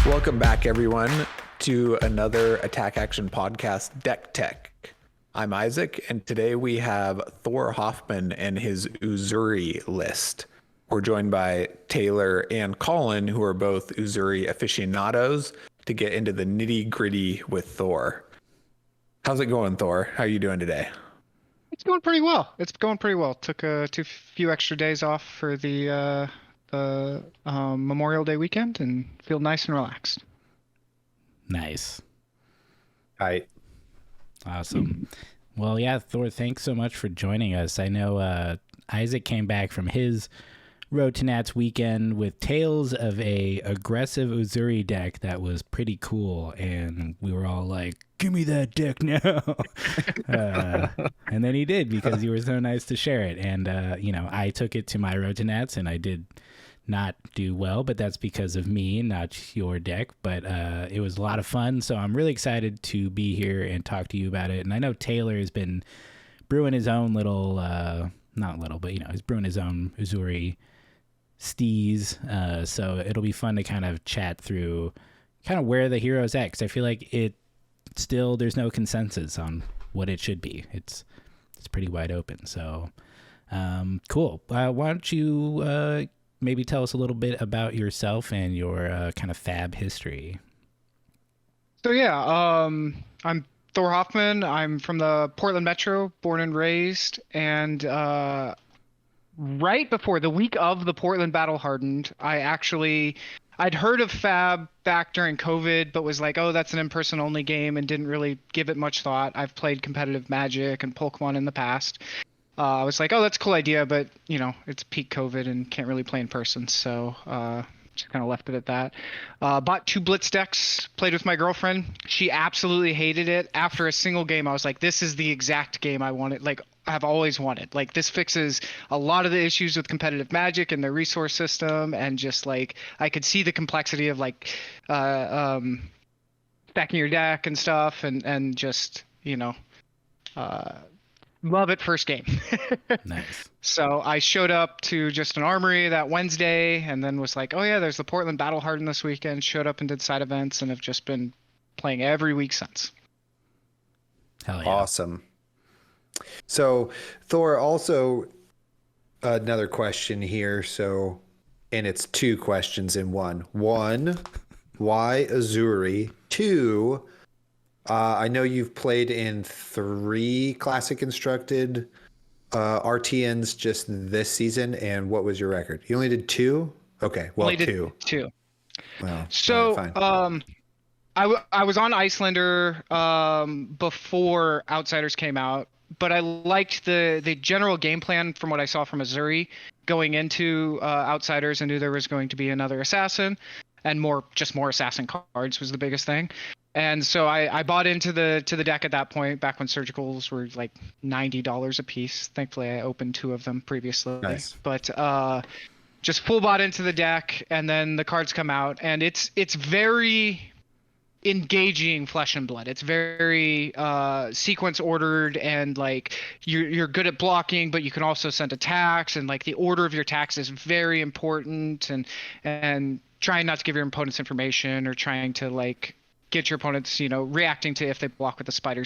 Welcome back, everyone, to another Attack Action Podcast, Deck Tech. I'm Isaac, and today we have Thor Hoffman and his Uzuri list. We're joined by Taylor and Colin, who are both Uzuri aficionados, to get into the nitty-gritty with Thor. How's it going, Thor? How are you doing today? It's going pretty well. Took a few extra days off for the Memorial Day weekend and feel nice and relaxed. Nice. Hi. Awesome. Well, yeah, Thor, thanks so much for joining us. I know Isaac came back from his Road to Nats weekend with tales of a aggressive Uzuri deck that was pretty cool, and we were all like, give me that deck now. And then he did, because you were so nice to share it. And, I took it to my Road to Nats, and I did not do well, but that's because of me, not your deck. But it was a lot of fun, so I'm really excited to be here and talk to you about it. And I know Taylor has been brewing his own little, not little, but, he's brewing his own Uzuri stees, so it'll be fun to kind of chat through kind of where the hero's at, because I feel like there's no consensus on what it should be. It's pretty wide open, so cool. Why don't you maybe tell us a little bit about yourself and your kind of fab history? So yeah, I'm Thor Hoffman. I'm from the Portland Metro, born and raised, and right before the week of the Portland Battle Hardened, I'd heard of Fab back during COVID, but was like, oh, that's an in-person only game, and didn't really give it much thought. I've played competitive Magic and Pokemon in the past. I was like, oh, that's a cool idea, but it's peak COVID and can't really play in person, so just kind of left it at that. Bought 2 Blitz decks, played with my girlfriend. She absolutely hated it. After a single game, I was like, this is the exact game I wanted. Like, I've always wanted. Like, this fixes a lot of the issues with competitive Magic and their resource system, and just like I could see the complexity of like stacking your deck and stuff, and just love it first game. Nice. So I showed up to just an armory that Wednesday, and then was like, oh yeah, there's the Portland Battle Hardened this weekend. Showed up and did side events, and have just been playing every week since. Hell yeah. Awesome. So, Thor, also another question here. So, and it's 2 questions in one. 1, why Uzuri? 2, I know you've played in 3 Classic Instructed RTNs just this season, and what was your record? You only did 2? Okay, well, only did 2. 2. Well, so, fine. I was on Icelander before Outsiders came out, but I liked the general game plan from what I saw from Uzuri going into Outsiders. I knew there was going to be another assassin, and more assassin cards was the biggest thing. And so I bought into the deck at that point, back when surgicals were like $90 a piece. Thankfully, I opened 2 of them previously. Nice. But just full bought into the deck, and then the cards come out, and it's very engaging Flesh and Blood. It's very sequence ordered, and like you're good at blocking, but you can also send attacks, and like the order of your attacks is very important, and trying not to give your opponents information, or trying to like get your opponents reacting to if they block with the spider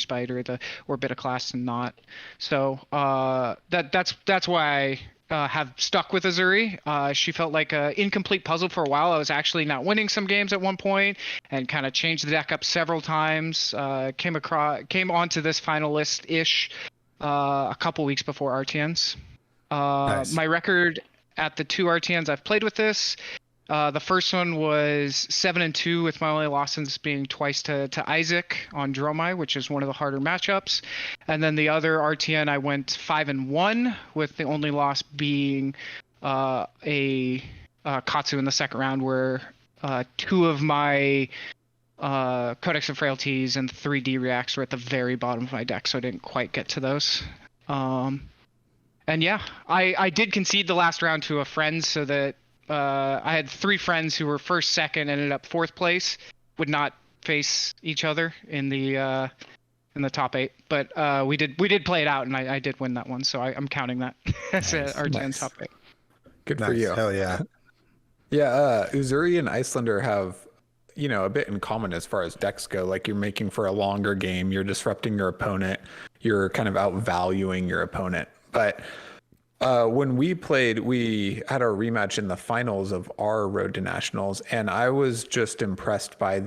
or bit of class and not. So that's why I have stuck with Uzuri. She felt like an incomplete puzzle for a while. I was actually not winning some games at one point, and kind of changed the deck up several times. Came onto this finalist-ish a couple weeks before RTNs. Nice. My record at the 2 RTNs I've played with this, the first one was 7-2, with my only losses being twice to Isaac on Dromai, which is one of the harder matchups. And then the other RTN, I went 5-1, with the only loss being a Katsu in the second round, where 2 of my Codex of Frailties and 3D reacts were at the very bottom of my deck, so I didn't quite get to those. And yeah, I did concede the last round to a friend, so that I had 3 friends who were first, second, ended up 4th place, would not face each other in the top 8. But we did play it out, and I did win that one, so I'm counting that as our 10 top 8. Good for you. Hell yeah. Yeah, Uzuri and Icelander have a bit in common as far as decks go. Like, you're making for a longer game, you're disrupting your opponent, you're kind of outvaluing your opponent. But when we played, we had our rematch in the finals of our Road to Nationals, and I was just impressed by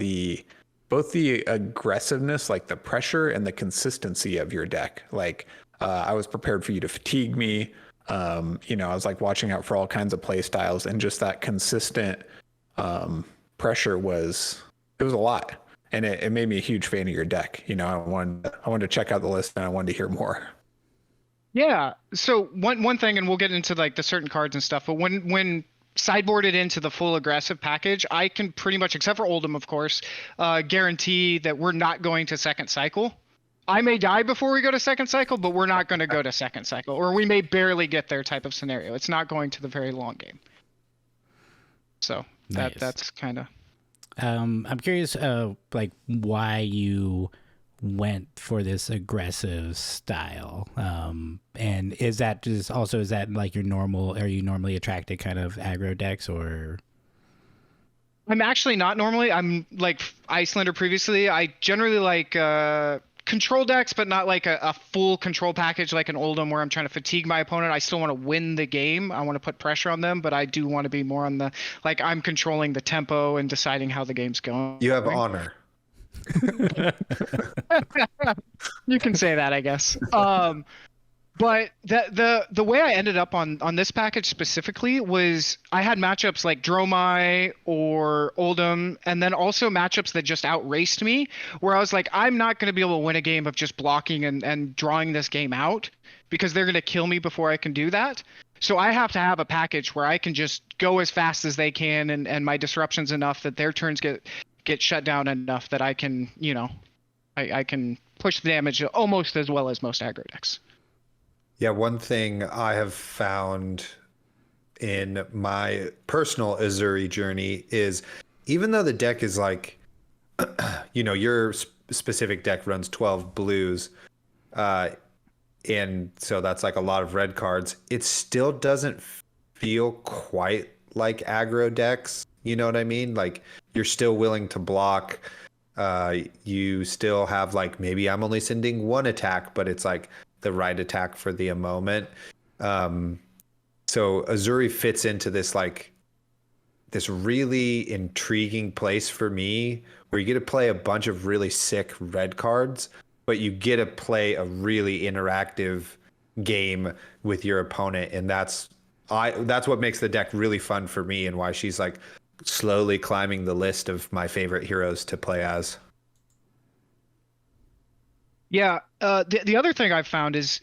both the aggressiveness, like the pressure, and the consistency of your deck. Like, I was prepared for you to fatigue me. I was like watching out for all kinds of play styles, and just that consistent pressure was a lot, and it made me a huge fan of your deck. I wanted to check out the list, and I wanted to hear more. Yeah. So one thing, and we'll get into like the certain cards and stuff, but when sideboarded into the full aggressive package, I can pretty much, except for Oldhim, of course, guarantee that we're not going to second cycle. I may die before we go to second cycle, but we're not going to go to second cycle, or we may barely get there type of scenario. It's not going to the very long game. So Nice. that's kind of. I'm curious, like why you went for this aggressive style, and is that like your normal? Are you normally attracted kind of aggro decks, or? I'm actually not normally. I'm like Icelander previously. I generally like control decks, but not like a full control package like an Oldhim where I'm trying to fatigue my opponent. I still want to win the game. I want to put pressure on them, but I do want to be more on the, like, I'm controlling the tempo and deciding how the game's going. You have honor. You can say that, I guess. But the way I ended up on this package specifically was I had matchups like Dromai or Oldhim, and then also matchups that just outraced me, where I was like, I'm not going to be able to win a game of just blocking and drawing this game out, because they're going to kill me before I can do that. So I have to have a package where I can just go as fast as they can, and my disruption's enough that their turns get shut down enough that I can, I can push the damage almost as well as most aggro decks. Yeah, one thing I have found in my personal Uzuri journey is, even though the deck is like, your specific deck runs 12 blues, and so that's like a lot of red cards, it still doesn't feel quite like aggro decks. You know what I mean? Like, you're still willing to block. You still have, like, maybe I'm only sending one attack, but it's like the right attack for the moment. So Uzuri fits into this, like, this really intriguing place for me, where you get to play a bunch of really sick red cards, but you get to play a really interactive game with your opponent. And that's what makes the deck really fun for me, and why she's like slowly climbing the list of my favorite heroes to play as. Yeah, the other thing I've found is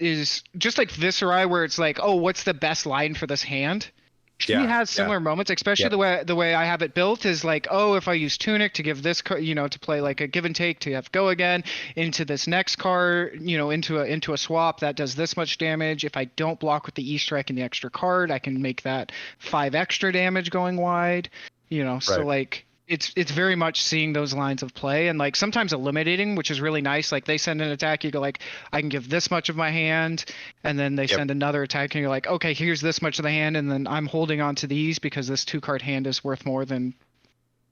just like Viserai, where it's like, oh, what's the best line for this hand? She has similar moments, especially the way I have it built is like, oh, if I use Tunic to give this card, to play like a give and take, to have go again into this next card, into a swap that does this much damage. If I don't block with the E-Strike and the extra card, I can make that 5 extra damage going wide. So like it's very much seeing those lines of play, and like sometimes eliminating, which is really nice. Like, they send an attack, you go like, I can give this much of my hand, and then they send another attack, and you're like, okay, here's this much of the hand, and then I'm holding on to these because this 2-card hand is worth more than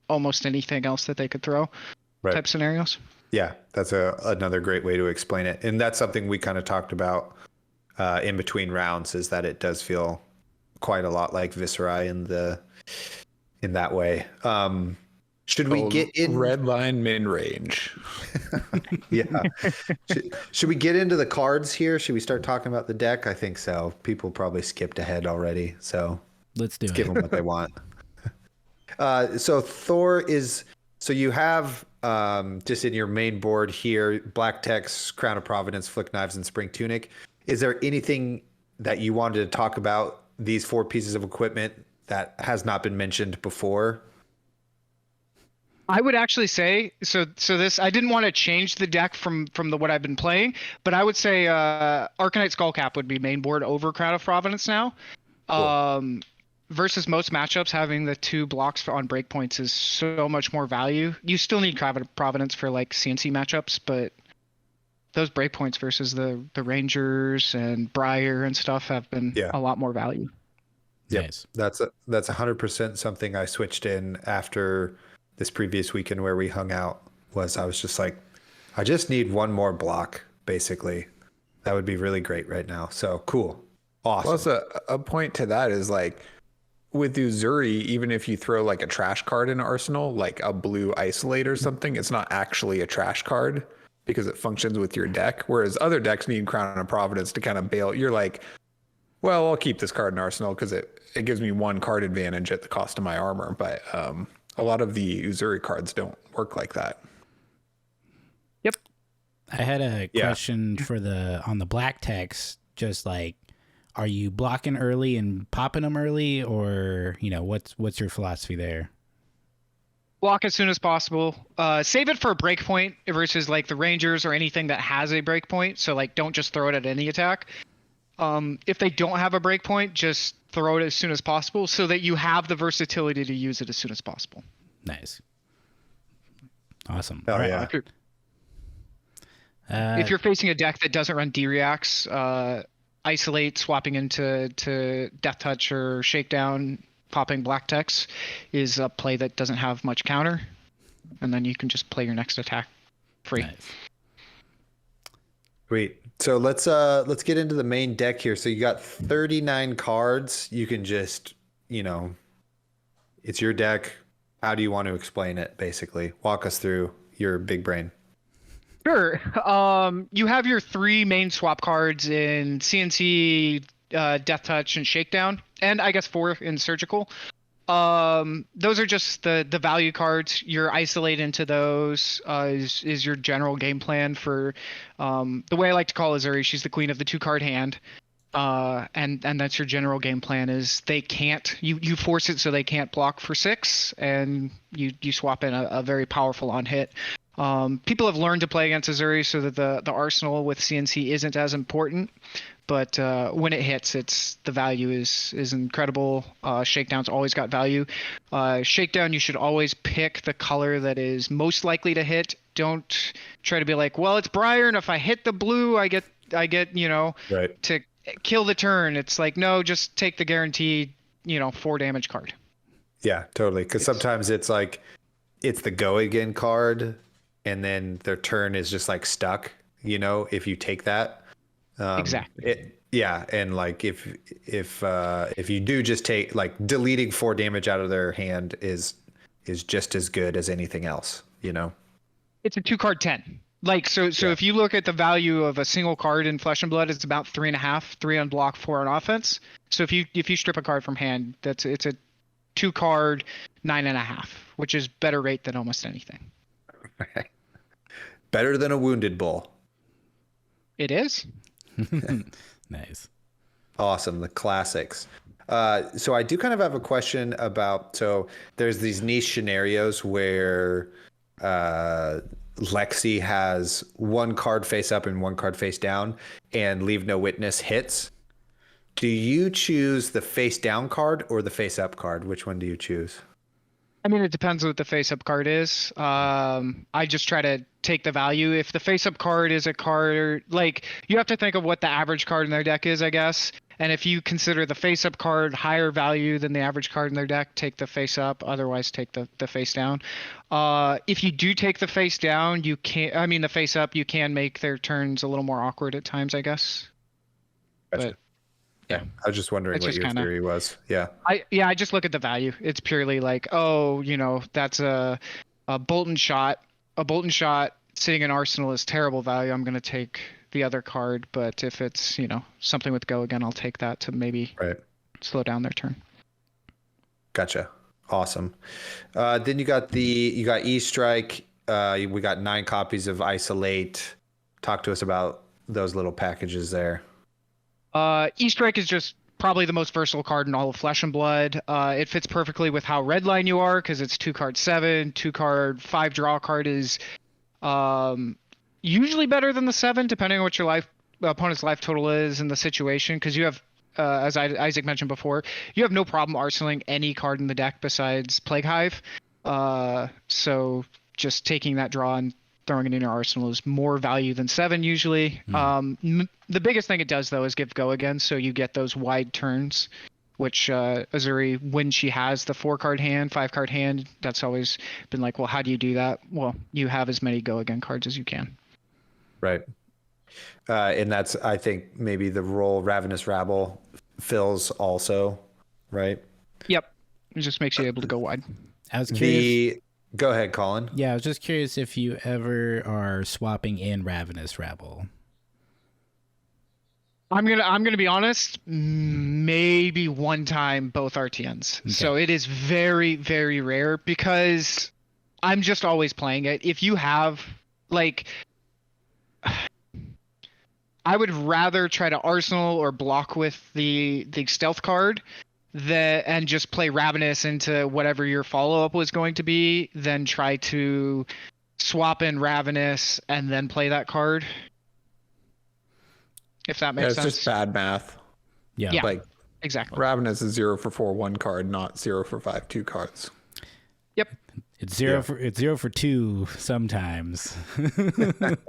almost anything else that they could throw. Type scenarios. Yeah, that's another great way to explain it, and that's something we kind of talked about in between rounds, is that it does feel quite a lot like Viserai in that way. Should we get in red line min range? Yeah. Should we get into the cards here? Should we start talking about the deck? I think so. People probably skipped ahead already, so let's give them what they want. So Thor is. So you have just in your main board here, Black Text, Crown of Providence, Flick Knives, and Spring Tunic. Is there anything that you wanted to talk about these 4 pieces of equipment that has not been mentioned before? I would actually say so this, I didn't want to change the deck from what I've been playing, but I would say Arcanite Skullcap would be main board over Crown of Providence now. Cool. Versus most matchups, having the 2 blocks on breakpoints is so much more value. You still need Crown of Providence for like CNC matchups, but those breakpoints versus the Rangers and Briar and stuff have been a lot more value. Yes, that's 100% something I switched in after this previous weekend where we hung out was I was just like, I just need one more block, basically. That would be really great right now. So cool. Awesome. Plus, a point to that is like with Uzuri, even if you throw like a trash card in Arsenal, like a blue isolate or something, it's not actually a trash card because it functions with your deck. Whereas other decks need Crown of Providence to kind of bail. You're like, well, I'll keep this card in Arsenal because it gives me one card advantage at the cost of my armor. But a lot of the Uzuri cards don't work like that. Yep. I had a question for on the black text, just like, are you blocking early and popping them early, or what's your philosophy there? Block as soon as possible. Save it for a breakpoint versus like the Rangers or anything that has a breakpoint. So like, don't just throw it at any attack. If they don't have a breakpoint, just throw it as soon as possible so that you have the versatility to use it as soon as possible. Nice. Awesome. Oh, yeah. If you're facing a deck that doesn't run D-Reacts, Isolate, swapping into Death Touch or Shakedown, popping black text is a play that doesn't have much counter, and then you can just play your next attack free. Nice. Sweet. So let's get into the main deck here. So you got 39 cards. You can just, it's your deck. How do you want to explain it, basically? Walk us through your big brain. Sure. You have your 3 main swap cards in CNC, Death Touch, and Shakedown, and I guess 4 in Surgical. Those are just the value cards. Your isolate into those is your general game plan for the way I like to call Uzuri. She's the queen of the 2-card hand. And that's your general game plan is they can't you force it so they can't block for 6, and you swap in a very powerful on hit. People have learned to play against Uzuri so that the arsenal with CNC isn't as important, but when it hits, the value is incredible. Shakedown's always got value. Shakedown, you should always pick the color that is most likely to hit. Don't try to be like, well, it's Briar, and if I hit the blue, I get Right. to kill the turn. It's like, no, just take the guaranteed 4 damage card. Yeah, totally. Because sometimes it's like, it's the go again card, and then their turn is just like stuck, if you take that. Exactly. And like if you do just take, like, deleting 4 damage out of their hand is just as good as anything else, It's a 2-card 10. Like, so if you look at the value of a single card in Flesh and Blood, it's about 3.5, 3 on block, 4 on offense. So if you strip a card from hand, it's a 2-card 9.5, which is better rate than almost anything. Better than a Wounded Bull. It is. Nice. Awesome. The classics. So I do kind of have a question about, so there's these niche scenarios where Lexi has 1 card face up and 1 card face down, and Leave No Witness hits. Do you choose the face down card or the face up card? Which one do you choose? I mean, it depends what the face-up card is. I just try to take the value. If the face-up card is a card, like, you have to think of what the average card in their deck is, I guess. And if you consider the face-up card higher value than the average card in their deck, take the face-up. Otherwise, take the face-down. If you do take the face-down, the face-up, you can make their turns a little more awkward at times, I guess. Gotcha. But, yeah, I was just wondering what your theory was. Yeah. I just look at the value. It's purely like, that's a Bolton shot. A Bolton shot sitting in Arsenal is terrible value. I'm going to take the other card, but if it's, something with go again, I'll take that to maybe slow down their turn. Gotcha. Awesome. Then you got E-Strike. We got 9 copies of Isolate. Talk to us about those little packages there. E-Strike is just probably the most versatile card in all of Flesh and Blood. It fits perfectly with how redline you are because it's 2-card 7, 2-card 5 draw card is usually better than the 7, depending on what your opponent's life total is in the situation. Because you have, as Isaac mentioned before, you have no problem arsenaling any card in the deck besides Plague Hive. So just taking that draw and throwing it in your arsenal is more value than 7 usually. The biggest thing it does, though, is give go again, so you get those wide turns. which Uzuri, when she has the 4-card hand, 5-card hand, that's always been like, well, how do you do that? Well, you have as many go again cards as you can. Right. And that's, I think, maybe the role Ravenous Rabble fills also, right? Yep. It just makes you able to go wide. I was curious. Go ahead, Colin. Yeah, I was just curious if you ever are swapping in Ravenous Rabble. I'm gonna be honest. Maybe one time both RTNs. Okay. So it is very, very rare because I'm just always playing it. If you have like, I would rather try to arsenal or block with the stealth card and just play Ravenous into whatever your follow up was going to be than try to swap in Ravenous and then play that card. If that makes It's sense. just bad math. Yeah. Yeah. Like Exactly. Ravenous is 0 for 4 1 card, not 0 for 5 2 cards. Yep. It's zero for 2 sometimes.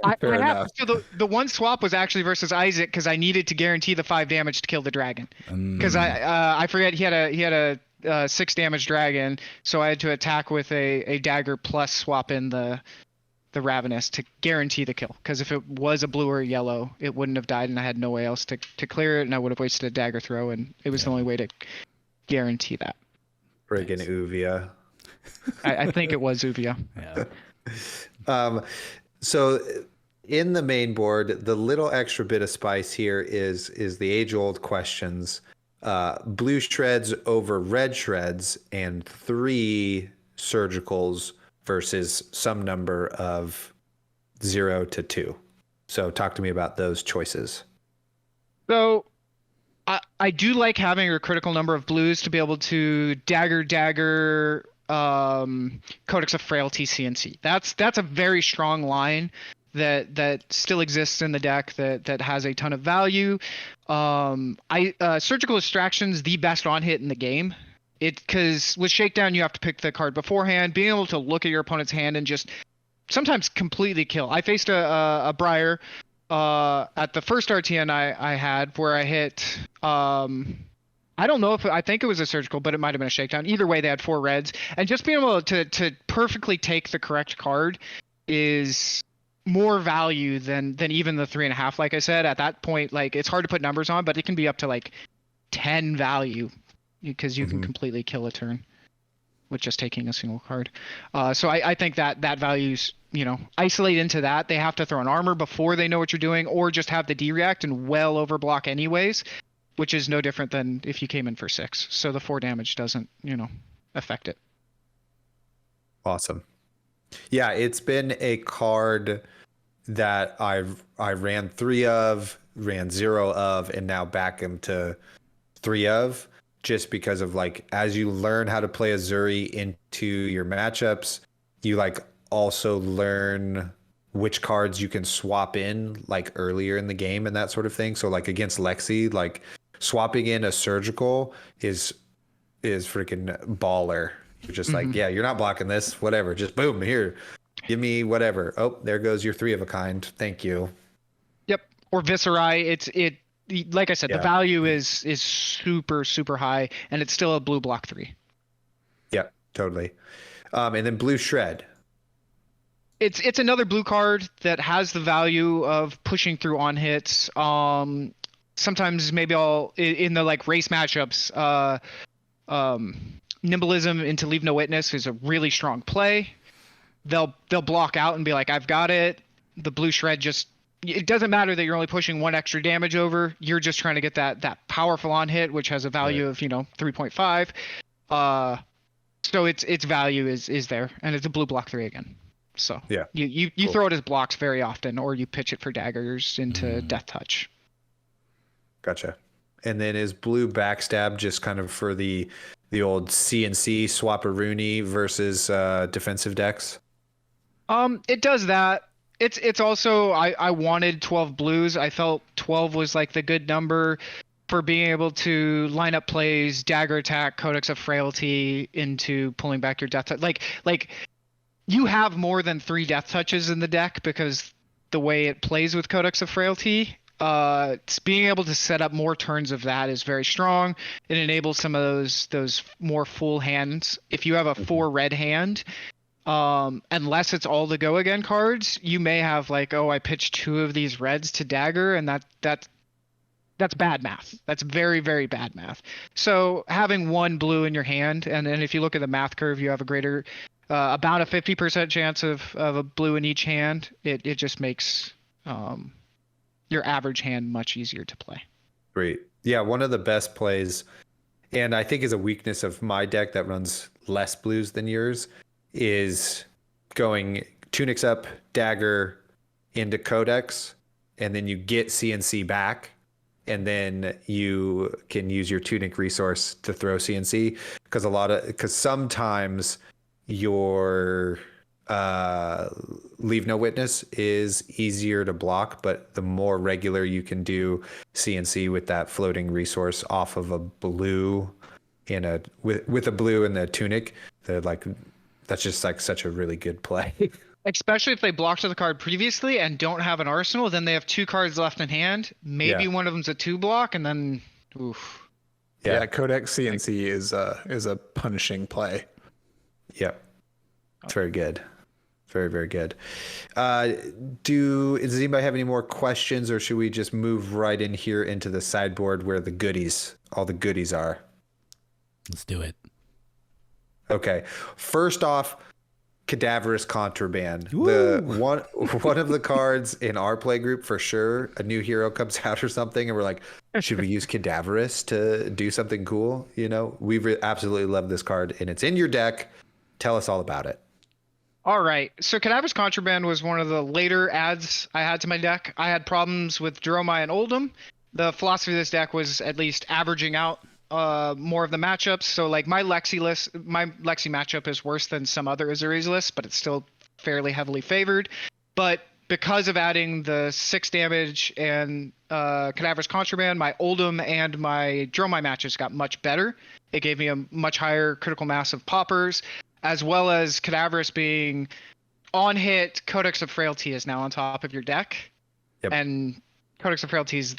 I Fair have, enough. so the one swap was actually versus Isaac because I needed to guarantee the 5 damage to kill the dragon. Because I forget he had a 6 damage dragon, so I had to attack with a dagger plus swap in the Ravenous to guarantee the kill. Because if it was a blue or a yellow, it wouldn't have died, and I had no way else to clear it, and I would have wasted a dagger throw, and it was the only way to guarantee that. Friggin' Uvia. I think it was Uvia. Yeah. So in the main board, the little extra bit of spice here is the age-old questions. Blue shreds over red shreds and 3 surgicals versus some number of 0 to 2. So talk to me about those choices. So I do like having a critical number of blues to be able to dagger Codex of Frailty CNC. That's a very strong line that still exists in the deck that has a ton of value. Surgical Extraction's the best on hit in the game. Because with Shakedown you have to pick the card beforehand. Being able to look at your opponent's hand and just sometimes completely kill. I faced a Briar at the first RTN I had where I hit I don't know I think it was a surgical, but it might have been a Shakedown. Either way, they had 4 reds, and just being able to perfectly take the correct card is more value than even the 3.5. Like I said, at that point, like it's hard to put numbers on, but it can be up to like 10 value because you can completely kill a turn with just taking a single card. So I think that value's, isolate into that. They have to throw an armor before they know what you're doing, or just have the D-react and well overblock anyways, which is no different than if you came in for 6. So the 4 damage doesn't, affect it. Awesome. Yeah, it's been a card that I ran 3 of, ran 0 of, and now back into 3 of, just because of as you learn how to play Uzuri into your matchups, you also learn which cards you can swap in earlier in the game and that sort of thing. So against Lexi, swapping in a surgical is freaking baller. You're just yeah, you're not blocking this, whatever. Just boom, here, give me whatever. Oh, there goes your 3 of a kind. Thank you. Yep. Or Viserai. Like I said, the value is super, super high, and it's still a blue block 3. Yep, totally. And then blue shred. It's another blue card that has the value of pushing through on hits. Sometimes maybe I'll in the race matchups. Nimblism into Leave No Witness is a really strong play. They'll block out and be like, I've got it. The blue shred it doesn't matter that you're only pushing 1 extra damage over. You're just trying to get that powerful on hit, which has a value of 3.5. So its value is there, and it's a blue block 3 again. So yeah, you cool. Throw it as blocks very often, or you pitch it for daggers into Death Touch. Gotcha. And then is blue backstab just kind of for the old CNC swapperoonie versus defensive decks? It does that. It's also I wanted 12 blues. I felt 12 was the good number for being able to line up plays, dagger attack, Codex of Frailty into pulling back your death touch. Like you have more than 3 death touches in the deck because the way it plays with Codex of Frailty. being able to set up more turns of that is very strong. It enables some of those more full hands. If you have a 4 red hand, unless it's all the go again cards, you may have like, oh, I pitched 2 of these reds to dagger, and that's bad math. That's very, very bad math. So having 1 blue in your hand, and then if you look at the math curve, you have a greater, about a 50% chance of a blue in each hand. It just makes your average hand much easier to play. Great. Yeah, one of the best plays, and I think is a weakness of my deck that runs less blues than yours, is going Tunics up, dagger into Codex, and then you get CNC back, and then you can use your Tunic resource to throw CNC, because sometimes your Leave No Witness is easier to block, but the more regular you can do CNC with that floating resource off of a blue with a blue in the Tunic, that's just like such a really good play. Especially if they blocked the card previously and don't have an arsenal, then they have 2 cards left in hand. Maybe one of them's a 2 block, and then oof. Yeah, Codex CNC is a punishing play. Yep. It's very good. Very, very good. Does anybody have any more questions, or should we just move right in here into the sideboard where all the goodies are? Let's do it. Okay. First off, Cadaverous Contraband. Woo! The one of the cards in our play group for sure. A new hero comes out or something, and we're like, should we use Cadaverous to do something cool? We absolutely love this card, and it's in your deck. Tell us all about it. All right. So Cadaverous Contraband was one of the later adds I had to my deck. I had problems with Dromai and Oldhim. The philosophy of this deck was at least averaging out more of the matchups. So like my Lexi matchup is worse than some other Uzuri's list, but it's still fairly heavily favored. But because of adding the 6 damage and Cadaverous Contraband, my Oldhim and my Dromai matches got much better. It gave me a much higher critical mass of poppers, as well as Cadaverous being on hit. Codex of Frailty is now on top of your deck. Yep. And Codex of Frailty is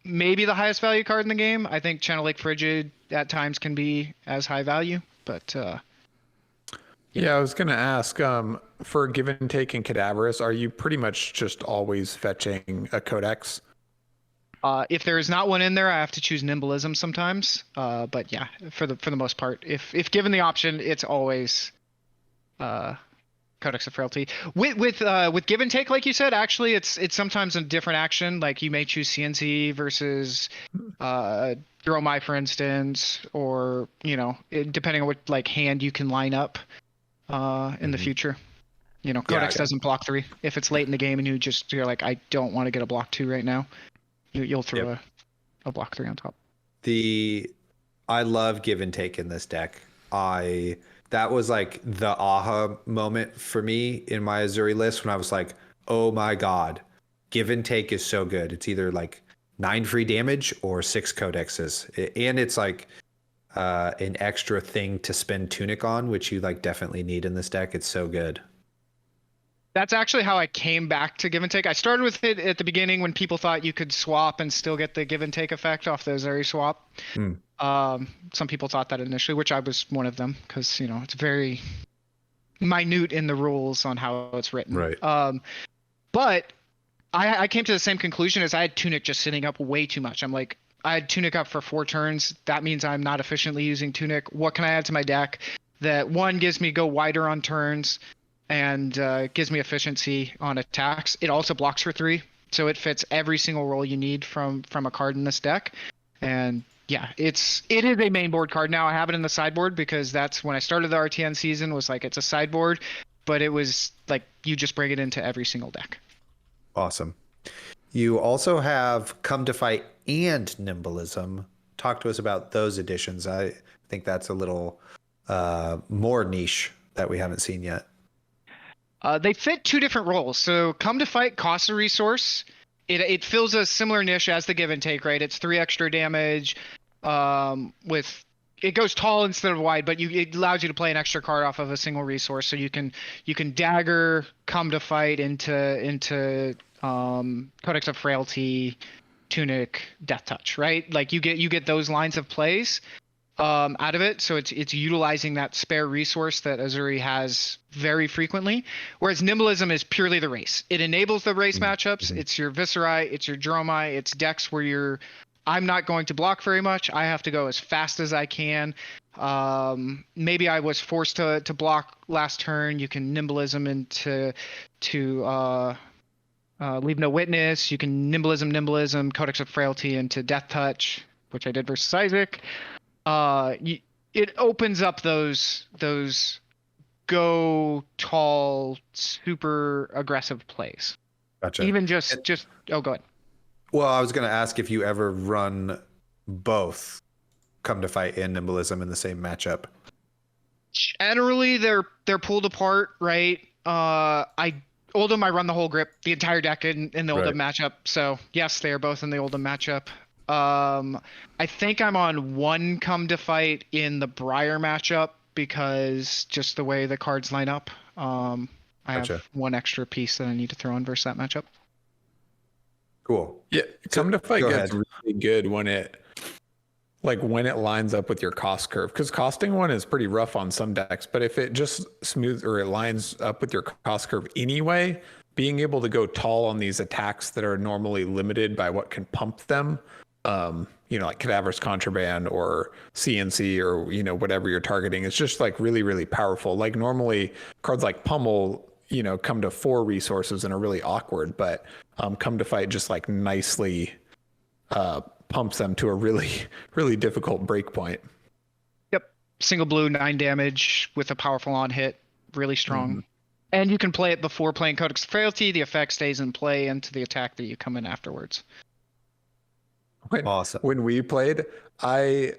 maybe the highest value card in the game. I think Channel Lake Frigid at times can be as high value, but yeah, I was gonna ask, for Give and Take and Cadaverous, are you pretty much just always fetching a Codex? If there is not one in there, I have to choose Nimblism sometimes. But yeah, for the most part, if given the option, it's always Codex of Frailty. With Give and Take, like you said, actually, it's sometimes a different action. Like you may choose CNC versus Dromai, for instance, or depending on what like hand you can line up in the future. Codex doesn't block 3. If it's late in the game and you're like, I don't want to get a block 2 right now, you'll throw a block 3 on top. I love Give and Take in this deck. That was like the aha moment for me in my Uzuri list when I was like, oh my God, Give and Take is so good. It's either like 9 free damage or 6 codexes. And it's like an extra thing to spend Tunic on, which you like definitely need in this deck. It's so good. That's actually how I came back to Give and Take. I started with it at the beginning when people thought you could swap and still get the Give and Take effect off the Uzuri swap. Some people thought that initially, which I was one of them, because it's very minute in the rules on how it's written. Right. But I came to the same conclusion as I had Tunic just sitting up way too much. I'm like, I had Tunic up for 4 turns. That means I'm not efficiently using Tunic. What can I add to my deck that one gives me go wider on turns and gives me efficiency on attacks? It also blocks for 3, so it fits every single role you need from a card in this deck. And yeah, it is a main board card now. I have it in the sideboard because that's when I started the RTN season, was like, it's a sideboard, but it was like you just bring it into every single deck. Awesome. You also have Come to Fight and Nimblism. Talk to us about those additions. I think that's a little more niche that we haven't seen yet. They fit 2 different roles. So Come to Fight costs a resource. It fills a similar niche as the Give and Take, right? It's 3 extra damage with it goes tall instead of wide, but it allows you to play an extra card off of a single resource. So you can dagger, come to fight into Codex of Frailty, Tunic, Death Touch, right? Like you get those lines of plays out of it. So it's utilizing that spare resource that Uzuri has very frequently. Whereas Nimblism is purely the race. It enables the race matchups. It's your Viserai, it's your Dromai, it's decks where I'm not going to block very much. I have to go as fast as I can. Maybe I was forced to block last turn. You can Nimblism into Leave No Witness. You can Nimblism, Codex of Frailty into Death Touch, which I did versus Isaac. It opens up those go tall, super aggressive plays. Gotcha. Even go ahead. Well, I was going to ask if you ever run both Come to Fight and Nimblism in the same matchup. Generally, they're pulled apart, right? Oldhim, I run the whole grip, the entire deck in the Oldhim matchup. So yes, they are both in the Oldhim matchup. I think I'm on one Come to Fight in the Briar matchup because just the way the cards line up. I have one extra piece that I need to throw in versus that matchup. Cool. Yeah, Come to Fight gets ahead. really good when it lines up with your cost curve, because costing one is pretty rough on some decks, but if it just smooths or it lines up with your cost curve anyway, being able to go tall on these attacks that are normally limited by what can pump them, like Cadaver's Contraband or CNC or whatever you're targeting, it's just like really, really powerful. Like normally cards like Pummel come to 4 resources and are really awkward, but Come to Fight just like nicely pumps them to a really, really difficult break point. Yep. Single blue, 9 damage with a powerful on hit. Really strong. And you can play it before playing Codex of Frailty. The effect stays in play into the attack that you come in afterwards. Awesome. When we played, I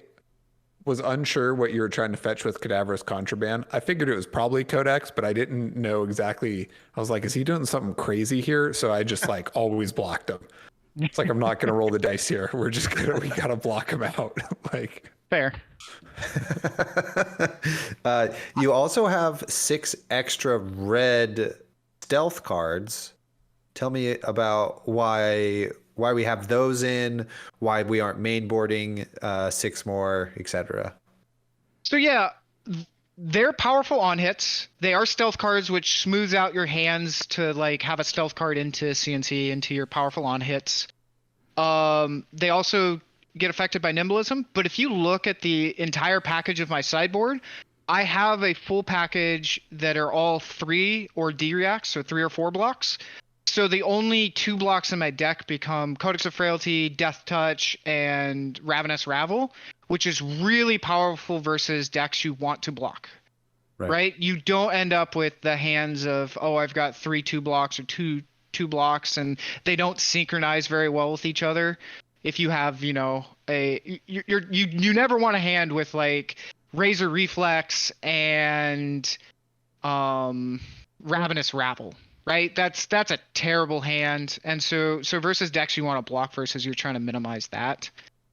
was unsure what you were trying to fetch with Cadaver's Contraband. I figured it was probably Codex, but I didn't know exactly. I was like, is he doing something crazy here? So I just like always blocked him. It's like, I'm not going to roll the dice here. We got to block him out. Like, fair. You also have 6 extra red stealth cards. Tell me about why we have those in, why we aren't mainboarding 6 more, etc. So yeah, they're powerful on hits. They are stealth cards, which smooths out your hands to like have a stealth card into CNC, into your powerful on hits. They also get affected by Nimblism, but if you look at the entire package of my sideboard, I have a full package that are all 3 or D reacts, so 3 or 4 blocks. So the only 2 blocks in my deck become Codex of Frailty, Death Touch, and Ravenous Ravel, which is really powerful versus decks you want to block. Right? You don't end up with the hands of, I've got 3 2 blocks or two blocks, and they don't synchronize very well with each other. If you have, you never want a hand with like Razor Reflex and Ravenous Ravel. Right, that's a terrible hand, and so versus decks you want to block versus you're trying to minimize that,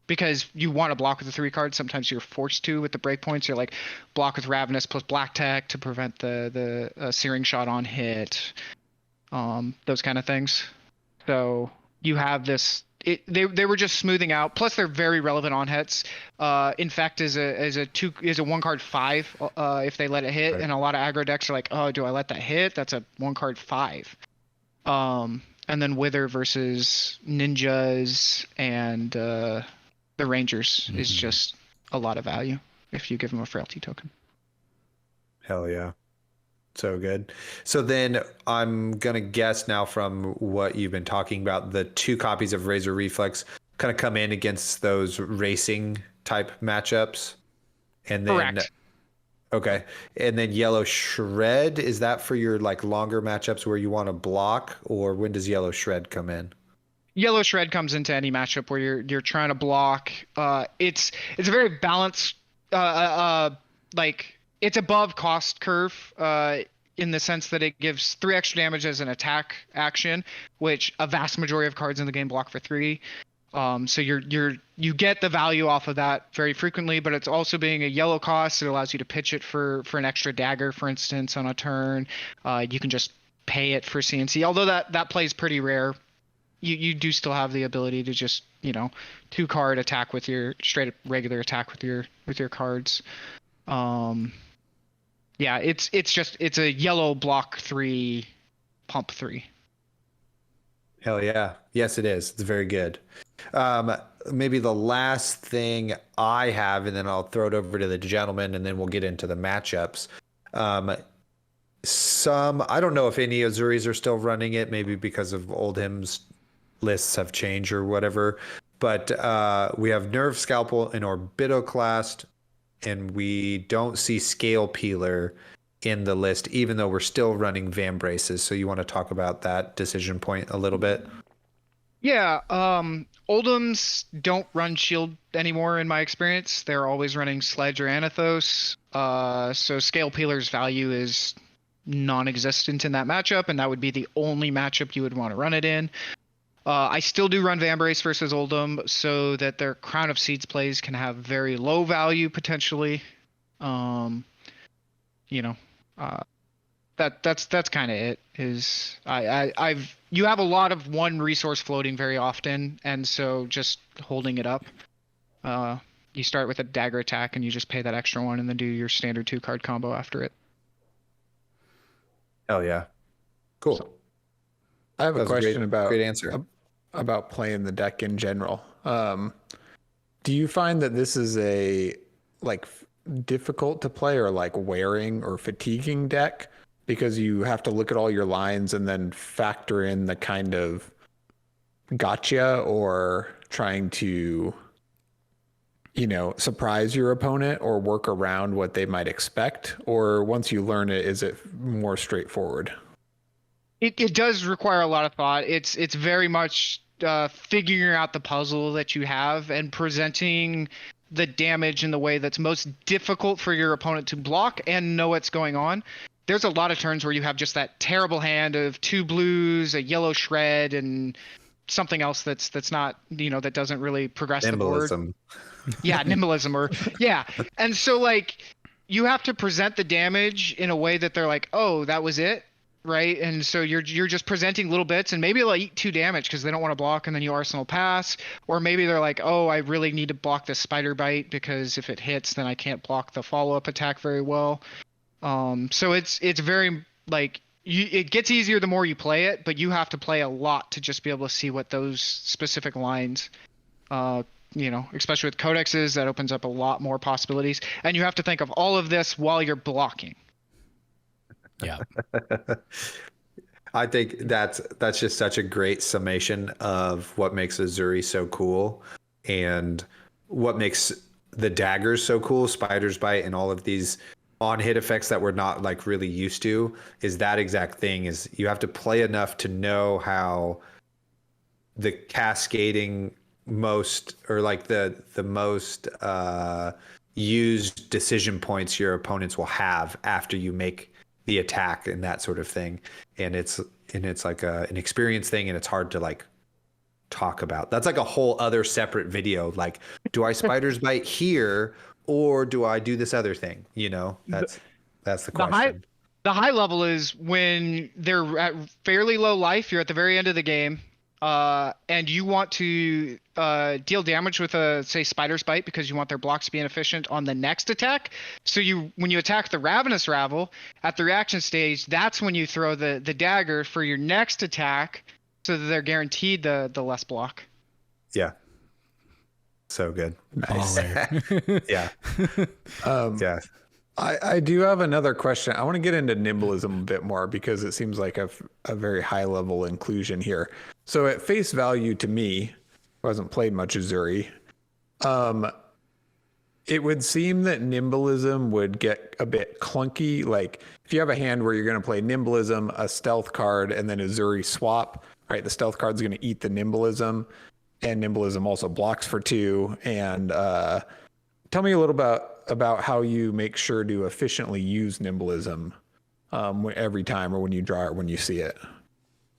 because you want to block with the 3 cards. Sometimes you're forced to with the breakpoints. You're like block with Ravenous plus Black Tech to prevent the Searing Shot on hit, those kind of things. So you have this. They were just smoothing out. Plus they're very relevant on hits. Infect is a 1 card 5 if they let it hit, and a lot of aggro decks are like, do I let that hit? That's a 1 card 5. And then Wither versus Ninjas and the Rangers is just a lot of value if you give them a Frailty token. Hell yeah. So good. So then I'm going to guess now from what you've been talking about, the 2 copies of Razor Reflex kind of come in against those racing type matchups. And then, correct. Okay. And then Yellow Shred, is that for your like longer matchups where you want to block, or when does Yellow Shred come in? Yellow Shred comes into any matchup where you're trying to block. It's a very balanced, it's above cost curve in the sense that it gives 3 extra damage as an attack action, which a vast majority of cards in the game block for 3. So you get the value off of that very frequently, but it's also being a yellow cost. It allows you to pitch it for an extra dagger, for instance, on a turn. You can just pay it for CNC, although that plays pretty rare. You do still have the ability to just 2-card attack with your straight up regular attack with your cards. Yeah, it's a yellow block 3, pump 3. Hell yeah. Yes, it is. It's very good. Maybe the last thing I have, and then I'll throw it over to the gentleman, and then we'll get into the matchups. I don't know if any Uzuris are still running it, maybe because of Oldhim's lists have changed or whatever. But we have Nerve Scalpel and Orbitoclast, and we don't see Scale Peeler in the list, even though we're still running Vambraces. So you want to talk about that decision point a little bit? Yeah, Oldhim's don't run shield anymore in my experience. They're always running Sledge or Anathos. So Scale Peeler's value is non-existent in that matchup, and that would be the only matchup you would want to run it in. I still do run Vambrace versus Oldhim so that their Crown of Seeds plays can have very low value potentially. That's kind of it. You have a lot of one resource floating very often, and so just holding it up. You start with a dagger attack and you just pay that extra one and then do your standard 2-card combo after it. Hell yeah. Cool. I have a question great answer. About playing the deck in general. Do you find that this is a difficult to play or wearing or fatiguing deck because you have to look at all your lines and then factor in the kind of gotcha or trying to surprise your opponent or work around what they might expect? Or once you learn it, is it more straightforward? It does require a lot of thought. It's very much figuring out the puzzle that you have and presenting the damage in the way that's most difficult for your opponent to block and know what's going on. There's a lot of turns where you have just that terrible hand of 2 blues, a yellow shred, and something else that's not, that doesn't really progress the board. Yeah, nimblism yeah. And so you have to present the damage in a way that they're like, oh, that was it. Right, and so you're just presenting little bits, and maybe they'll eat 2 damage because they don't want to block, and then you Arsenal pass, or maybe they're like, oh, I really need to block the spider bite because if it hits, then I can't block the follow-up attack very well. So it's very it gets easier the more you play it, but you have to play a lot to just be able to see what those specific lines, especially with codexes, that opens up a lot more possibilities, and you have to think of all of this while you're blocking. Yeah. I think that's just such a great summation of what makes Uzuri so cool and what makes the daggers so cool, Spider's Bite, and all of these on-hit effects that we're not really used to. Is that exact thing, is you have to play enough to know how the cascading most, or the most used decision points your opponents will have after you make the attack and that sort of thing. And it's like an experience thing, and it's hard to talk about. That's a whole other separate video. Do I Spider's Bite here, or do I do this other thing? That's the question. The high level is when they're at fairly low life, you're at the very end of the game, and you want to deal damage with say Spider's Bite because you want their blocks to be inefficient on the next attack. So when you attack the Ravenous Rabble at the reaction stage, that's when you throw the dagger for your next attack, so that they're guaranteed the less block. Yeah. So good. Nice. Yeah. Yeah. I do have another question. I want to get into nimblism a bit more because it seems like a very high level inclusion here. So at face value, to me, who hasn't played much Uzuri, it would seem that nimblism would get a bit clunky. If you have a hand where you're going to play nimblism, a stealth card, and then Uzuri swap, right? The stealth card's going to eat the nimblism, and nimblism also blocks for 2. And tell me a little about how you make sure to efficiently use nimblism every time, or when you draw it, when you see it.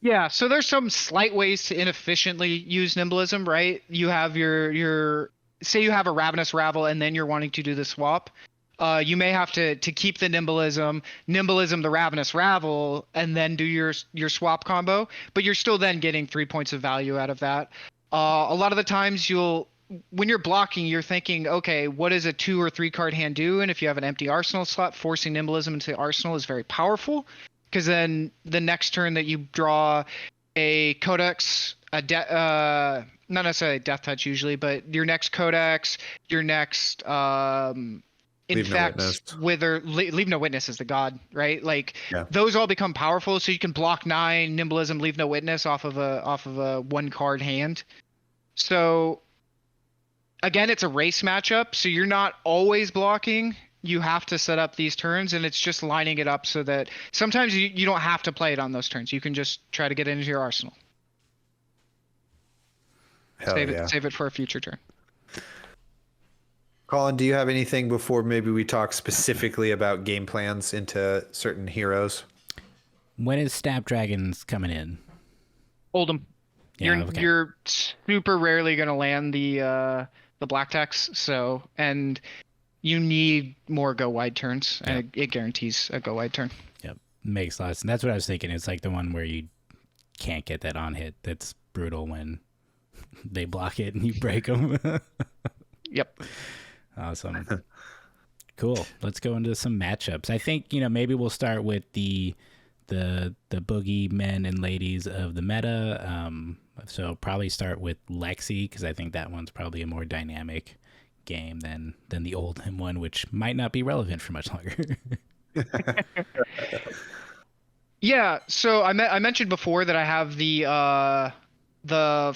Yeah, so there's some slight ways to inefficiently use nimblism, right? You have your say you have a Ravenous Ravel and then you're wanting to do the swap. You may have to keep the nimblism the Ravenous Ravel, and then do your swap combo, but you're still then getting 3 points of value out of that. A lot of the times when you're blocking, you're thinking, okay, what does a 2 or 3 card hand do? And if you have an empty arsenal slot, forcing nimblism into the arsenal is very powerful. Because then the next turn that you draw a Codex, not necessarily a Death Touch usually, but your next Codex, your next Infect, Wither, Leave No Witness is the god, right? Like those all become powerful, so you can block 9, Nimblism, Leave No Witness off of a 1 card hand. So again, it's a race matchup, so you're not always blocking. You have to set up these turns, and it's just lining it up so that sometimes you don't have to play it on those turns. You can just try to get it into your arsenal. Save it for a future turn. Colin, do you have anything before maybe we talk specifically about game plans into certain heroes? When is Snapdragons coming in? Oldhim. Yeah, You're super rarely going to land the black text, and you need more go wide turns, and it guarantees a go wide turn. Yep, makes a lot of sense. That's what I was thinking. It's like the one where you can't get that on hit. That's brutal when they block it and you break them. Yep. Awesome. Cool. Let's go into some matchups. I think maybe we'll start with the boogie men and ladies of the meta. So probably start with Lexi, because I think that one's probably a more dynamic game than the Oldhim one, which might not be relevant for much longer. Yeah, so I mentioned before that I have the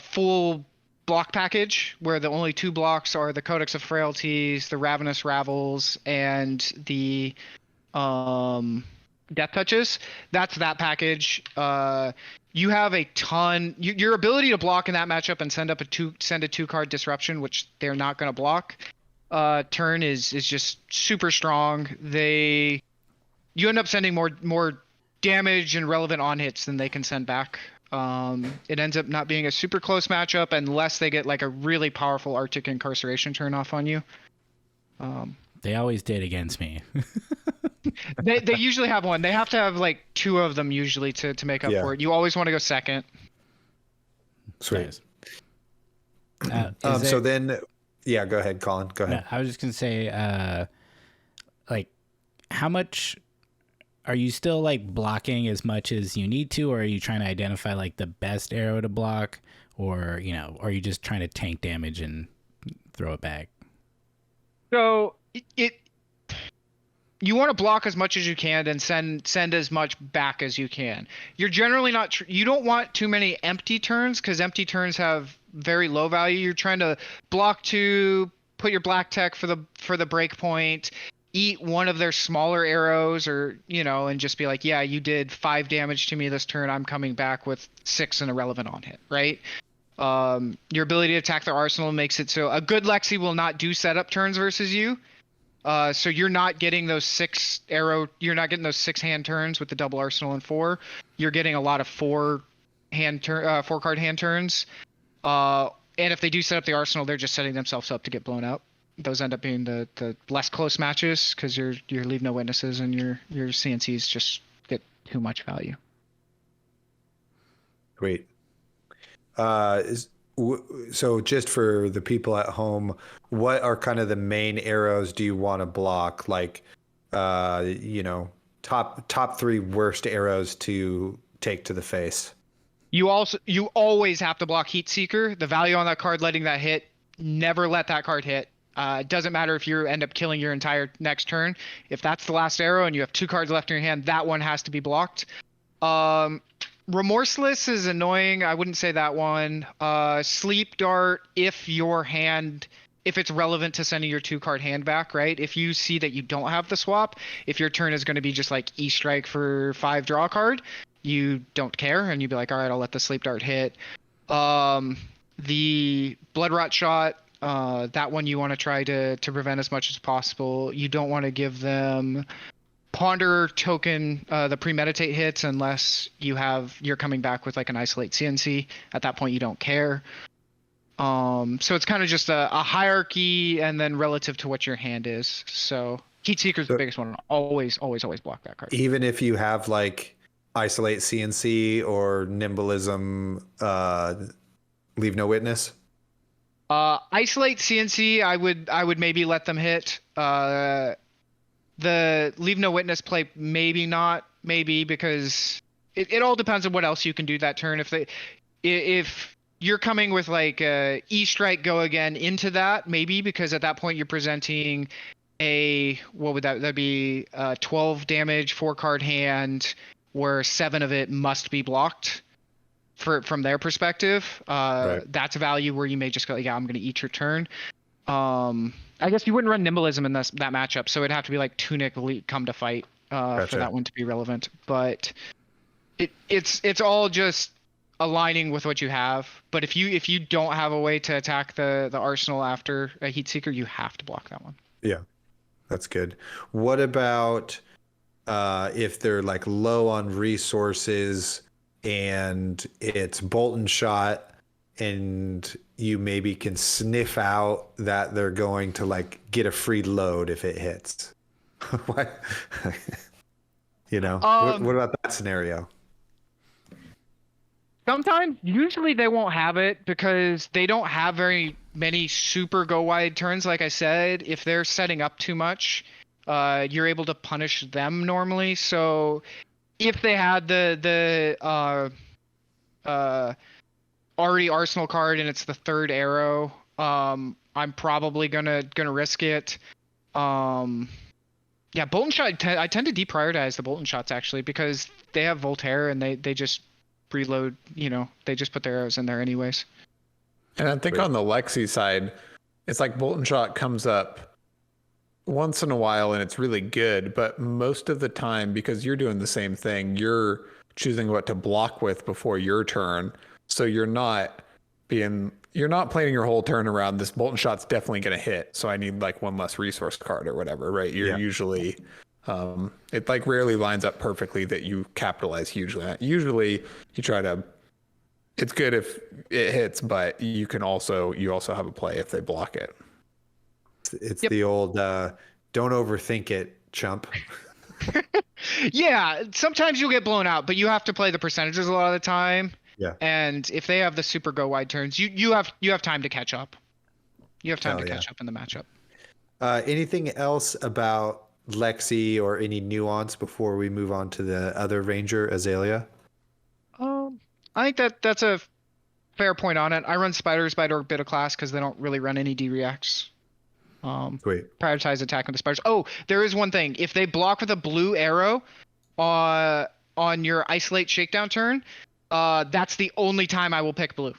full block package where the only 2 blocks are the Codex of Frailties, the Ravenous Ravels, and the Death Touches. That's that package. You have a ton. Your ability to block in that matchup and send a 2-card disruption, which they're not going to block. Turn is just super strong. You end up sending more damage and relevant on hits than they can send back. It ends up not being a super close matchup unless they get like a really powerful Arctic Incarceration turn off on you. They always did against me. They usually have one. They have to have like 2 of them usually to make up for it. You always want to go second. Sweet. Nice. So then, go ahead, Colin. Go ahead. I was just gonna say, like, how much are you still like blocking as much as you need to, or are you trying to identify like the best arrow to block, or are you just trying to tank damage and throw it back? So you want to block as much as you can and send as much back as you can. You're generally not you don't want too many empty turns, because empty turns have very low value. You're trying to block 2, put your black tech for the break point, eat one of their smaller arrows, or and just be like, yeah, you did 5 damage to me this turn, I'm coming back with 6 and a relevant on hit, right? Your ability to attack their arsenal makes it so a good Lexi will not do setup turns versus you. So you're not getting those 6 hand turns with the double arsenal and 4. You're getting a lot of 4 card hand turns. And if they do set up the arsenal, they're just setting themselves up to get blown out. Those end up being the less close matches, because your Leave No Witnesses and your CNCs just get too much value. Great. So just for the people at home, what are kind of the main arrows do you want to block? Like, top 3 worst arrows to take to the face. You always have to block Heat Seeker. The value on that card letting that hit, never let that card hit. It doesn't matter if you end up killing your entire next turn. If that's the last arrow and you have 2 cards left in your hand, that one has to be blocked. Remorseless is annoying. I wouldn't say that one. Sleep Dart, if it's relevant to sending your 2-card hand back, right? If you see that you don't have the swap, if your turn is going to be just like E-Strike for 5 draw card, you don't care, and you'd be like, all right, I'll let the Sleep Dart hit. The Blood Rot Shot, that one you want to try to prevent as much as possible. You don't want to give them Ponder token the premeditate hits unless you're coming back with like an isolate CNC. At that point, you don't care. So it's kind of just a hierarchy, and then relative to what your hand is. So Heat Seeker's the biggest one. Always block that card. Even if you have like isolate CNC or nimblism, leave no witness. Isolate CNC, I would maybe let them hit. The leave no witness play, maybe not, maybe, because it all depends on what else you can do that turn. If you're coming with like E strike go again into that, maybe, because at that point you're presenting what would that'd be 12 damage 4-card hand where 7 of it must be blocked from their perspective. Right. That's a value where you may just go, yeah, I'm going to eat your turn. I guess you wouldn't run nimblism in that matchup, so it'd have to be like Tunic come to fight for that one to be relevant. But it's all just aligning with what you have. But if you don't have a way to attack the arsenal after a Heat Seeker, you have to block that one. Yeah, that's good. What about if they're like low on resources and it's bolt and shot, and you maybe can sniff out that they're going to like get a free load if it hits? What? You know, what about that scenario? Sometimes, usually they won't have it because they don't have very many super go wide turns. Like I said, if they're setting up too much, you're able to punish them normally. So if they had the already arsenal card and it's the 3rd arrow, I'm probably gonna risk it. Yeah, bolt and shot. I tend to deprioritize the bolt and shots actually because they have Voltaire and they just reload. You know, they just put their arrows in there anyways. And I think on the Lexi side, it's like bolt and shot comes up once in a while and it's really good, but most of the time, because you're doing the same thing, you're choosing what to block with before your turn. So you're not planning your whole turn around this bolt and shot's definitely going to hit, so I need like one less resource card or whatever, right? You're usually it like rarely lines up perfectly that you capitalize hugely on it. Usually you try to, it's good if it hits, but you also have a play if they block it. It's the old don't overthink it, chump. Yeah, sometimes you'll get blown out, but you have to play the percentages a lot of the time. Yeah. And if they have the super go wide turns, you have time to catch up. You have time to catch up in the matchup. Anything else about Lexi or any nuance before we move on to the other ranger, Azalea? I think that's a fair point on it. I run spiders by Beta class because they don't really run any D-reacts. Great. Prioritize attack with the spiders. Oh, there is one thing. If they block with a blue arrow on your isolate shakedown turn, that's the only time I will pick blue.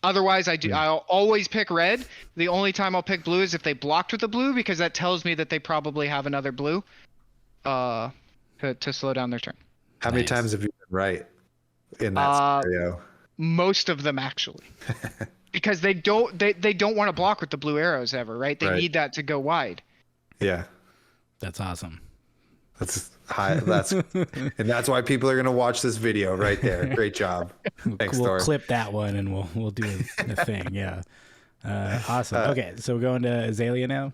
Otherwise, I'll always pick red. The only time I'll pick blue is if they blocked with the blue, because that tells me that they probably have another blue to slow down their turn. How many times have you been right in that scenario? Most of them, actually. Because they don't want to block with the blue arrows ever, right? They need that to go wide. Yeah. That's awesome. That's high. And that's why people are going to watch this video right there. Great job. Thanks, we'll Thor. clip that one and we'll do the thing. Yeah. Awesome. Okay. So we're going to Azalea now.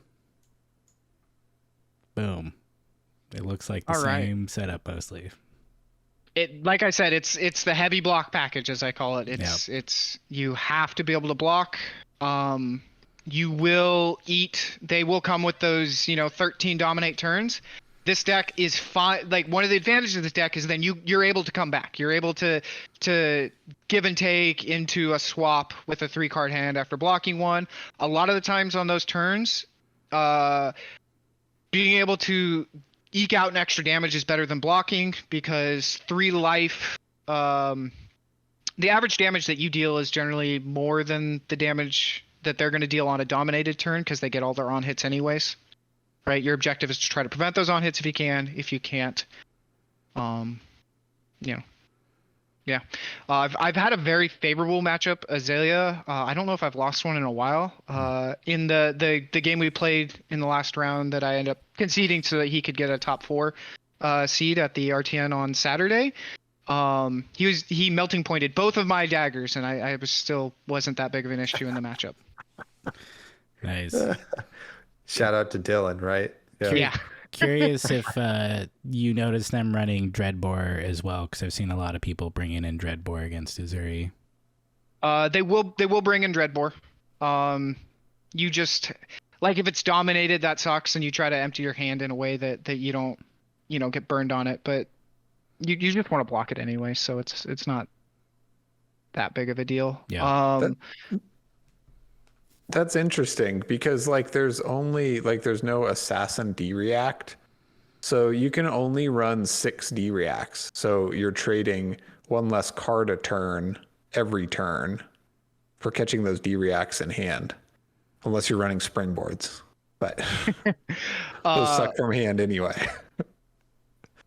Boom. It looks like the same setup mostly. Like I said, it's the heavy block package, as I call it. It's you have to be able to block. You will eat. They will come with those 13 dominate turns. This deck is fine. Like, one of the advantages of this deck is then you're able to come back. You're able to give and take into a swap with a 3-card hand after blocking one. A lot of the times on those turns, being able to eke out an extra damage is better than blocking, because 3 life, the average damage that you deal is generally more than the damage that they're going to deal on a dominated turn, because they get all their on hits anyways. Right, your objective is to try to prevent those on hits if you can. If you can't, yeah. I've had a very favorable matchup, Azalea. I don't know if I've lost one in a while. In the game we played in the last round that I ended up conceding so that he could get a top 4. seed at the RTN on Saturday. He melting pointed both of my daggers, and I wasn't that big of an issue in the matchup. Nice. Shout out to Dylan, right? Yeah. Curious if you noticed them running Dreadbore as well, because I've seen a lot of people bringing in Dreadbore against Uzuri. They will bring in Dreadbore. You just like if it's dominated, that sucks, and you try to empty your hand in a way that you don't, get burned on it. But you just want to block it anyway, so it's not that big of a deal. Yeah. That's interesting because there's no assassin D-react. So you can only run 6 D-reacts. So you're trading 1 less card a turn every turn for catching those D-reacts in hand. Unless you're running springboards. But those suck from hand anyway.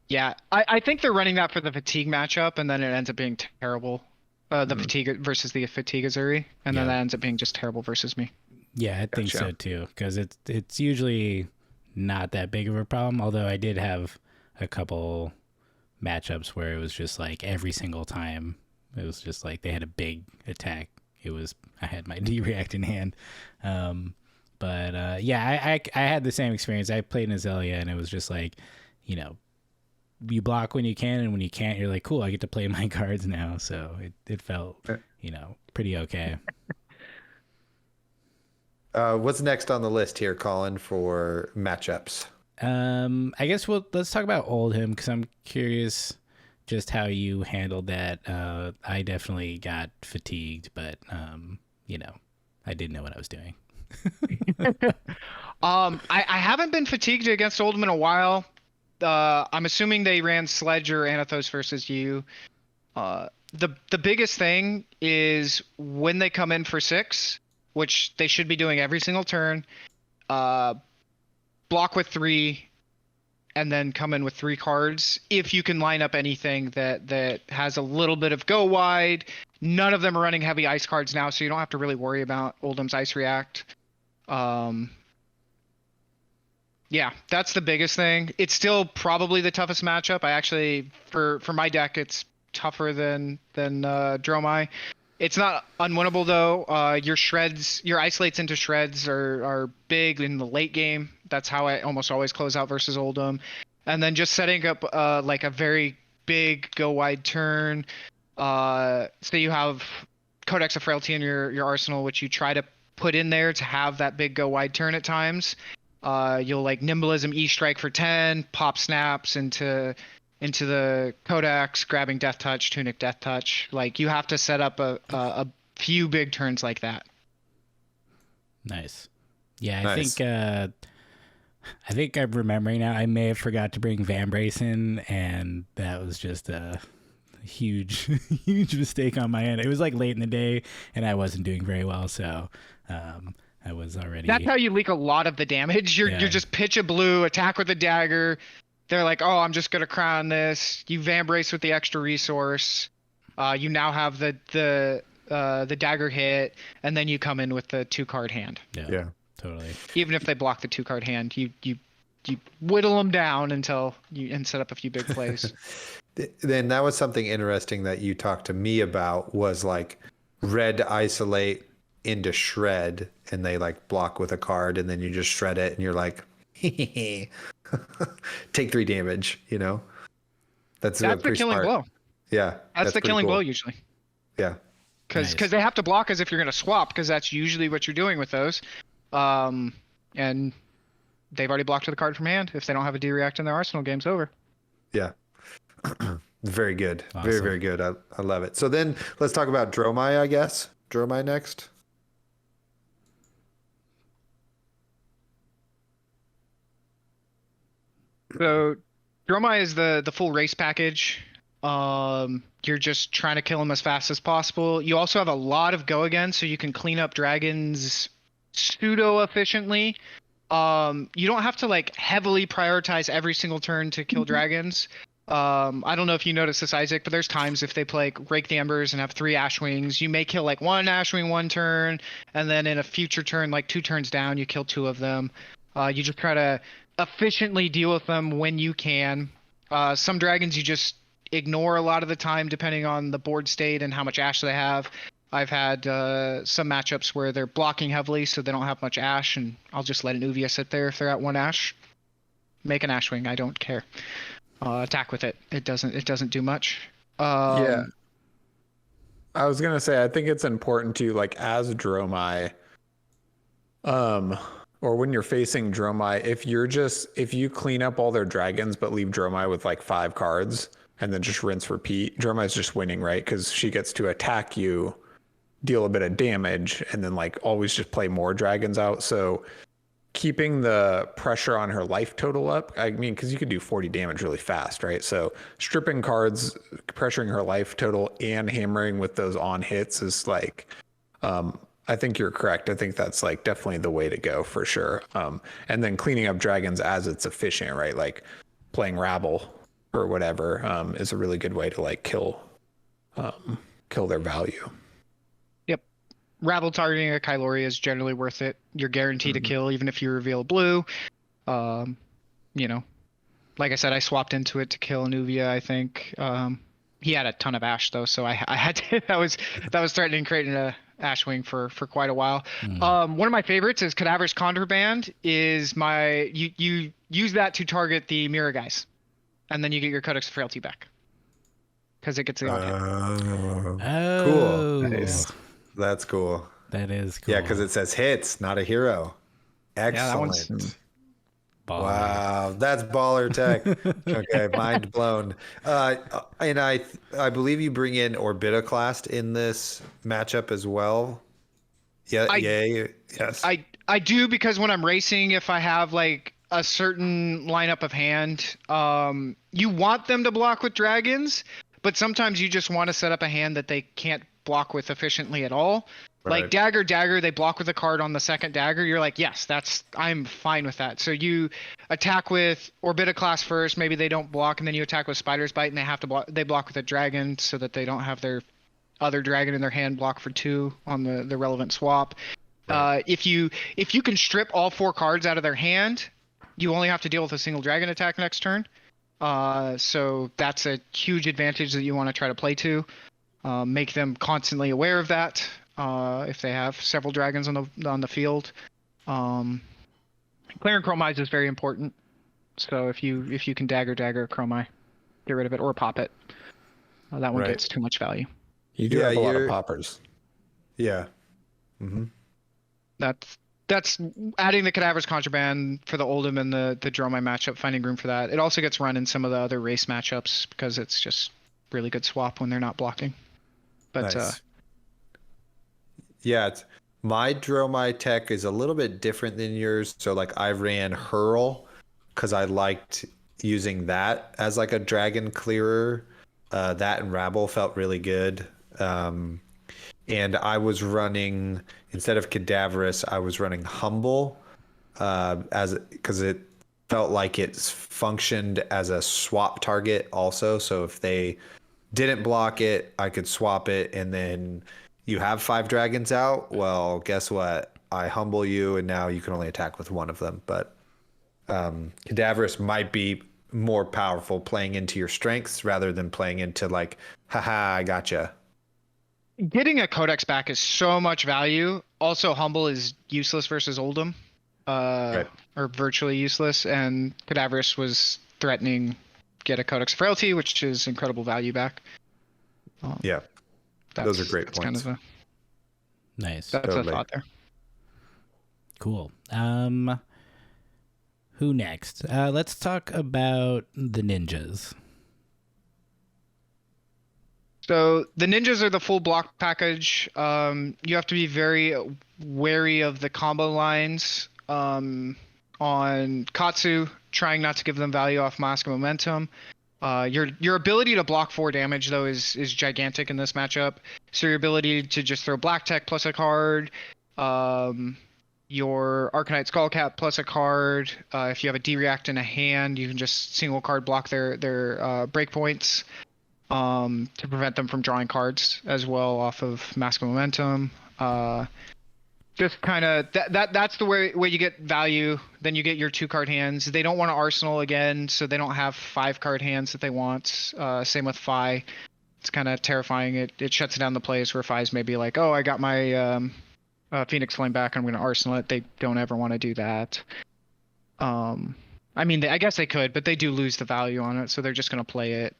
Yeah, I think they're running that for the fatigue matchup, and then it ends up being terrible. The fatigue versus the fatigue Uzuri, and then that ends up being just terrible versus me. Yeah, I think so too, because it's usually not that big of a problem. Although I did have a couple matchups where it was just like every single time it was just like they had a big attack. I had my D-react in hand. But I had the same experience. I played in Azalea, and it was just like, you block when you can, and when you can't, you're like, cool, I get to play my cards now. So it felt, pretty okay. What's next on the list here, Colin, for matchups? I guess let's talk about Oldhim, because I'm curious just how you handled that. I definitely got fatigued, but I didn't know what I was doing. I haven't been fatigued against Oldhim in a while. I'm assuming they ran Sledge or Anathos versus you. The biggest thing is when they come in for 6, which they should be doing every single turn, block with 3, and then come in with 3 cards. If you can line up anything that has a little bit of go wide, none of them are running heavy ice cards now, so you don't have to really worry about Oldhim's ice react. Yeah, that's the biggest thing. It's still probably the toughest matchup. I actually, for my deck, it's tougher than Dromai. It's not unwinnable though. Your isolates into shreds are big in the late game. That's how I almost always close out versus Oldhim. And then just setting up like a very big go wide turn. So you have Codex of Frailty in your arsenal, which you try to put in there to have that big go wide turn at times. You'll like Nimblism E-Strike for 10, pop snaps into the Codex, grabbing Death Touch, Tunic Death Touch. Like you have to set up a few big turns like that. Nice. Yeah, Nice. I think I'm remembering now. I may have forgot to bring Vambrace in, and that was just a huge mistake on my end. It was like late in the day, and I wasn't doing very well, so I was already. That's how you leak a lot of the damage. You're just pitch a blue, attack with a dagger. They're like, oh, I'm just gonna crown this. You Vambrace with the extra resource. You now have the dagger hit, and then you come in with the 2-card hand. Yeah. Totally. Even if they block the 2-card hand, you whittle them down and set up a few big plays. Then that was something interesting that you talked to me about, was like red isolate into shred, and they like block with a card, and then you just shred it, and you're like, take 3 damage. That's the pretty killing smart. blow. Yeah, That's the pretty killing cool. blow usually. Yeah. Because Nice. they have to block as if you're going to swap, because that's usually what you're doing with those. And they've already blocked with a card from hand. If they don't have a D-react in their arsenal, game's over. Yeah. Very good. Very, Awesome. very good. I love it. So then let's talk about Dromai, I guess. Dromai next. So Dromai is the full race package. You're just trying to kill them as fast as possible. You also have a lot of go again, so you can clean up dragons pseudo efficiently. You don't have to like heavily prioritize every single turn to kill dragons. I don't know if you noticed this, Isaac, but there's times if they play like Rake the Embers and have 3 Ashwings, you may kill like 1 Ashwing 1 turn, and then in a future turn, like 2 turns down, you kill 2 of them. You just try to efficiently deal with them when you can. Some dragons you just ignore a lot of the time, depending on the board state and how much ash they have. I've had some matchups where they're blocking heavily, so they don't have much ash, and I'll just let an Uvia sit there if they're at 1 ash. Make an ash wing. I don't care. Attack with it. It doesn't do much. Yeah. I was gonna say, I think it's important to, like, as Dromai, or when you're facing Dromai, if you clean up all their dragons but leave Dromai with like 5 cards and then just rinse repeat, Dromai's just winning, right? Because she gets to attack you, deal a bit of damage, and then like always just play more dragons out. So keeping the pressure on her life total up, I mean, because you could do 40 damage really fast, right? So stripping cards, pressuring her life total, and hammering with those on hits is like, I think you're correct. I think that's like definitely the way to go for sure. And then cleaning up dragons as it's efficient, right? Like playing Rabble or whatever is a really good way to like kill their value. Rabble targeting a Kylori is generally worth it. You're guaranteed to kill even if you reveal blue. You know, like I said, I swapped into it to kill an Uvia, I think. He had a ton of ash though, so I had to, that was threatening creating a ash wing for quite a while. One of my favorites is Cadaver's Contraband. Is you use that to target the mirror guys, and then you get your Codex of Frailty back because it gets the on hit. Cool. Nice. That's cool. That is cool. Yeah, because it says hits, not a hero. Excellent. Yeah, Wow, that's baller tech. Okay, mind blown. And I believe you bring in Orbitoclast in this matchup as well. Yeah, yes. I do, because when I'm racing, if I have like a certain lineup of hand, you want them to block with dragons, but sometimes you just want to set up a hand that they can't block with efficiently at all. Right. Like dagger, they block with a card on the second dagger. You're like, yes, I'm fine with that. So you attack with Orbitoclast first, maybe they don't block, and then you attack with Spider's Bite, and they have to block. They block with a dragon so that they don't have their other dragon in their hand block for 2 on the relevant swap. Right. If you can strip all 4 cards out of their hand, you only have to deal with a single dragon attack next turn. So that's a huge advantage that you want to try to play to. Make them constantly aware of that. If they have several dragons on the field, Clearing Chromize is very important. So if you can dagger Chromai, get rid of it or pop it. That one gets too much value. You do have a lot of poppers. Yeah. Mm-hmm. That's adding the Cadaver's Contraband for the Oldhim and the Dromai matchup, finding room for that. It also gets run in some of the other race matchups because it's just really good swap when they're not blocking. But nice. Yeah, my Dromai tech is a little bit different than yours. So like I ran Hurl because I liked using that as like a dragon clearer. That and Rabble felt really good. And I was running, instead of Cadaverous, I was running Humble because it felt like it functioned as a swap target also. So if they didn't block it, I could swap it, and then you have 5 dragons out. Well, guess what? I humble you, and now you can only attack with 1 of them. But Cadaverous might be more powerful playing into your strengths rather than playing into like, haha, I gotcha. Getting a Codex back is so much value. Also, Humble is useless versus Oldhim, or virtually useless, and Cadaverous was threatening get a Codex of Frailty, which is incredible value back. Yeah, those are great points. Kind of Nice. That's a thought there. Cool. Who next? Let's talk about the ninjas. So the ninjas are the full block package. You have to be very wary of the combo lines on Katsu, trying not to give them value off Mask of Momentum. Your ability to block 4 damage though is gigantic in this matchup. So your ability to just throw Black Tech plus a card, your Arcanite Skullcap plus a card. If you have a D-React in a hand, you can just single card block their breakpoints. To prevent them from drawing cards as well off of Mask of Momentum. Just kind of that's the way you get value. Then you get your 2-card hands. They don't want to arsenal again, so they don't have 5-card hands that they want. Same with Fi. It's kind of terrifying. It shuts down the plays where Fi's maybe like, oh, I got my Phoenix Flame back, I'm going to arsenal it. They don't ever want to do that. I mean, I guess they could, but they do lose the value on it, so they're just going to play it.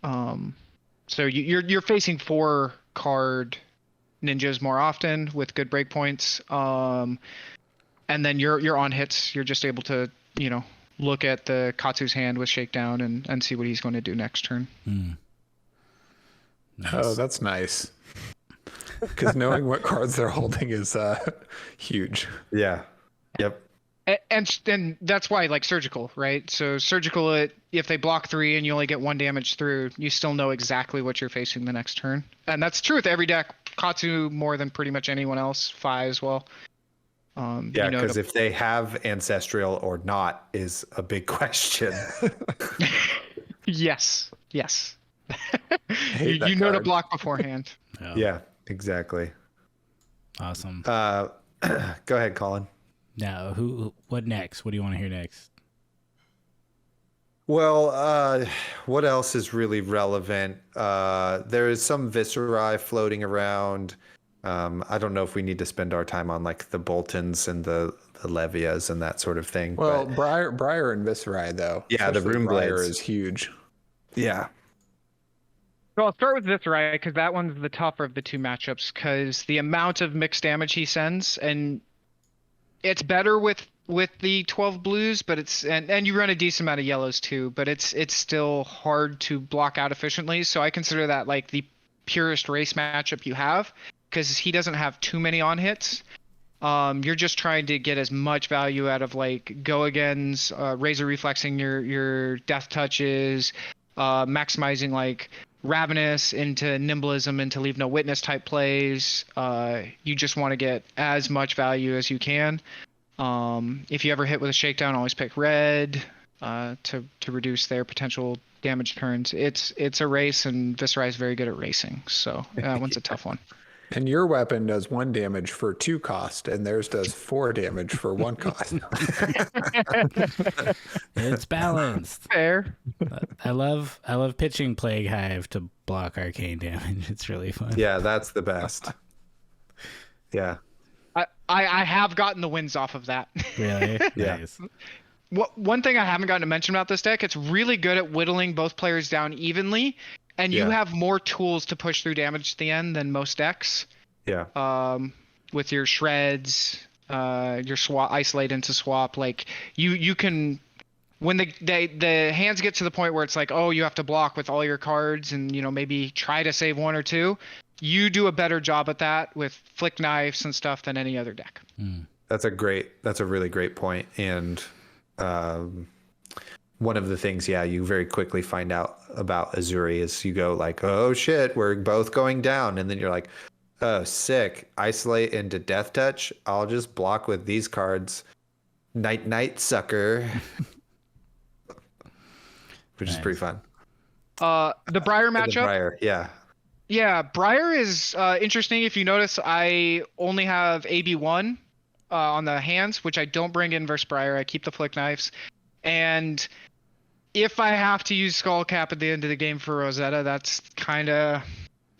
So you're facing 4-card ninjas more often with good breakpoints, and then you're on hits. You're just able to look at the Katsu's hand with Shakedown and see what he's going to do next turn. Nice. Oh, that's nice. Because knowing what cards they're holding is huge. Yeah. Yep. And that's why, like, surgical, right? So surgical, if they block 3 and you only get 1 damage through, you still know exactly what you're facing the next turn. And that's true with every deck. Katsu more than pretty much anyone else. Fi as well. Yeah, because if they have Ancestral or not is a big question. Yes. Hate that you know to card. block beforehand. Oh, Yeah, exactly. Awesome. Go ahead, Colin. Now, what next? What do you want to hear next? Well, what else is really relevant? There is some Viserai floating around. I don't know if we need to spend our time on like the Boltons and the Levias and that sort of thing. Well, but Briar and Viserai, though. Yeah, the Especially Rune Briar Blades. is huge. yeah, So I'll start with Viserai because that one's the tougher of the 2 matchups because the amount of mixed damage he sends, and it's better with the 12 blues, but it's and you run a decent amount of yellows too, but it's still hard to block out efficiently. So I consider that like the purest race matchup you have because he doesn't have too many on hits. You're just trying to get as much value out of like go agains, razor reflexing your death touches, maximizing like Ravenous into Nimblism into Leave No Witness type plays. You just want to get as much value as you can. If you ever hit with a Shakedown, always pick red to reduce their potential damage turns. It's a race, and Viserai is very good at racing, so that one's a tough one. And your weapon does 1 damage for 2 cost, and theirs does 4 damage for 1 cost. It's balanced. Fair. I love pitching Plague Hive to block arcane damage. It's really fun. yeah, that's the best. Yeah, I have gotten the wins off of that. Really? Yeah. Nice. One thing I haven't gotten to mention about this deck, it's really good at whittling both players down evenly, and you Yeah. have more tools to push through damage at the end than most decks. yeah, With your shreds, your swap, isolate into swap, like you can, when the hands get to the point where it's like, oh, you have to block with all your cards and maybe try to save 1 or 2. You do a better job at that with flick knives and stuff than any other deck. that's a really great point. And one of the things, you very quickly find out about Uzuri is you go like, oh shit, we're both going down, and then you're like, oh sick, isolate into death touch. I'll just block with these cards. Night sucker. Which is pretty fun. The Briar And the matchup. Briar, yeah. Yeah, Briar is interesting. If you notice, I only have AB1 on the hands, which I don't bring in versus Briar. I keep the flick knives. And if I have to use Skull Cap at the end of the game for Rosetta, that's kind of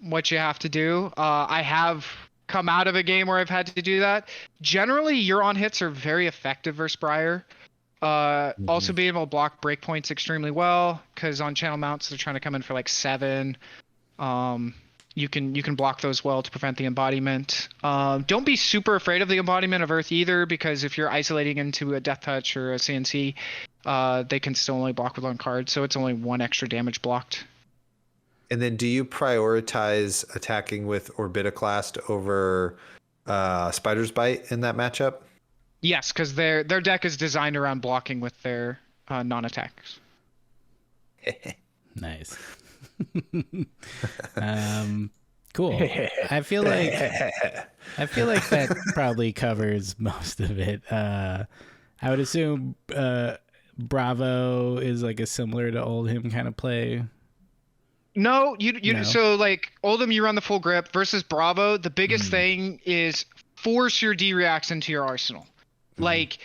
what you have to do. I have come out of a game where I've had to do that. Generally, your on hits are very effective versus Briar. Also being able to block breakpoints extremely well, because on channel mounts, they're trying to come in for like 7. You can block those well to prevent the embodiment. Don't be super afraid of the embodiment of Earth either, because if you're isolating into a Death Touch or a CNC, they can still only block with 1 card, so it's only 1 extra damage blocked. And then do you prioritize attacking with Orbitoclast over Spider's Bite in that matchup? Yes, because their deck is designed around blocking with their non-attacks. Nice. Cool. I feel like that probably covers most of it. I would assume Bravo is like a similar to Oldhim kind of play. No, you No. so like Oldhim, you run the full grip versus Bravo. The biggest thing is force your D-reacts into your arsenal. Mm-hmm. Like,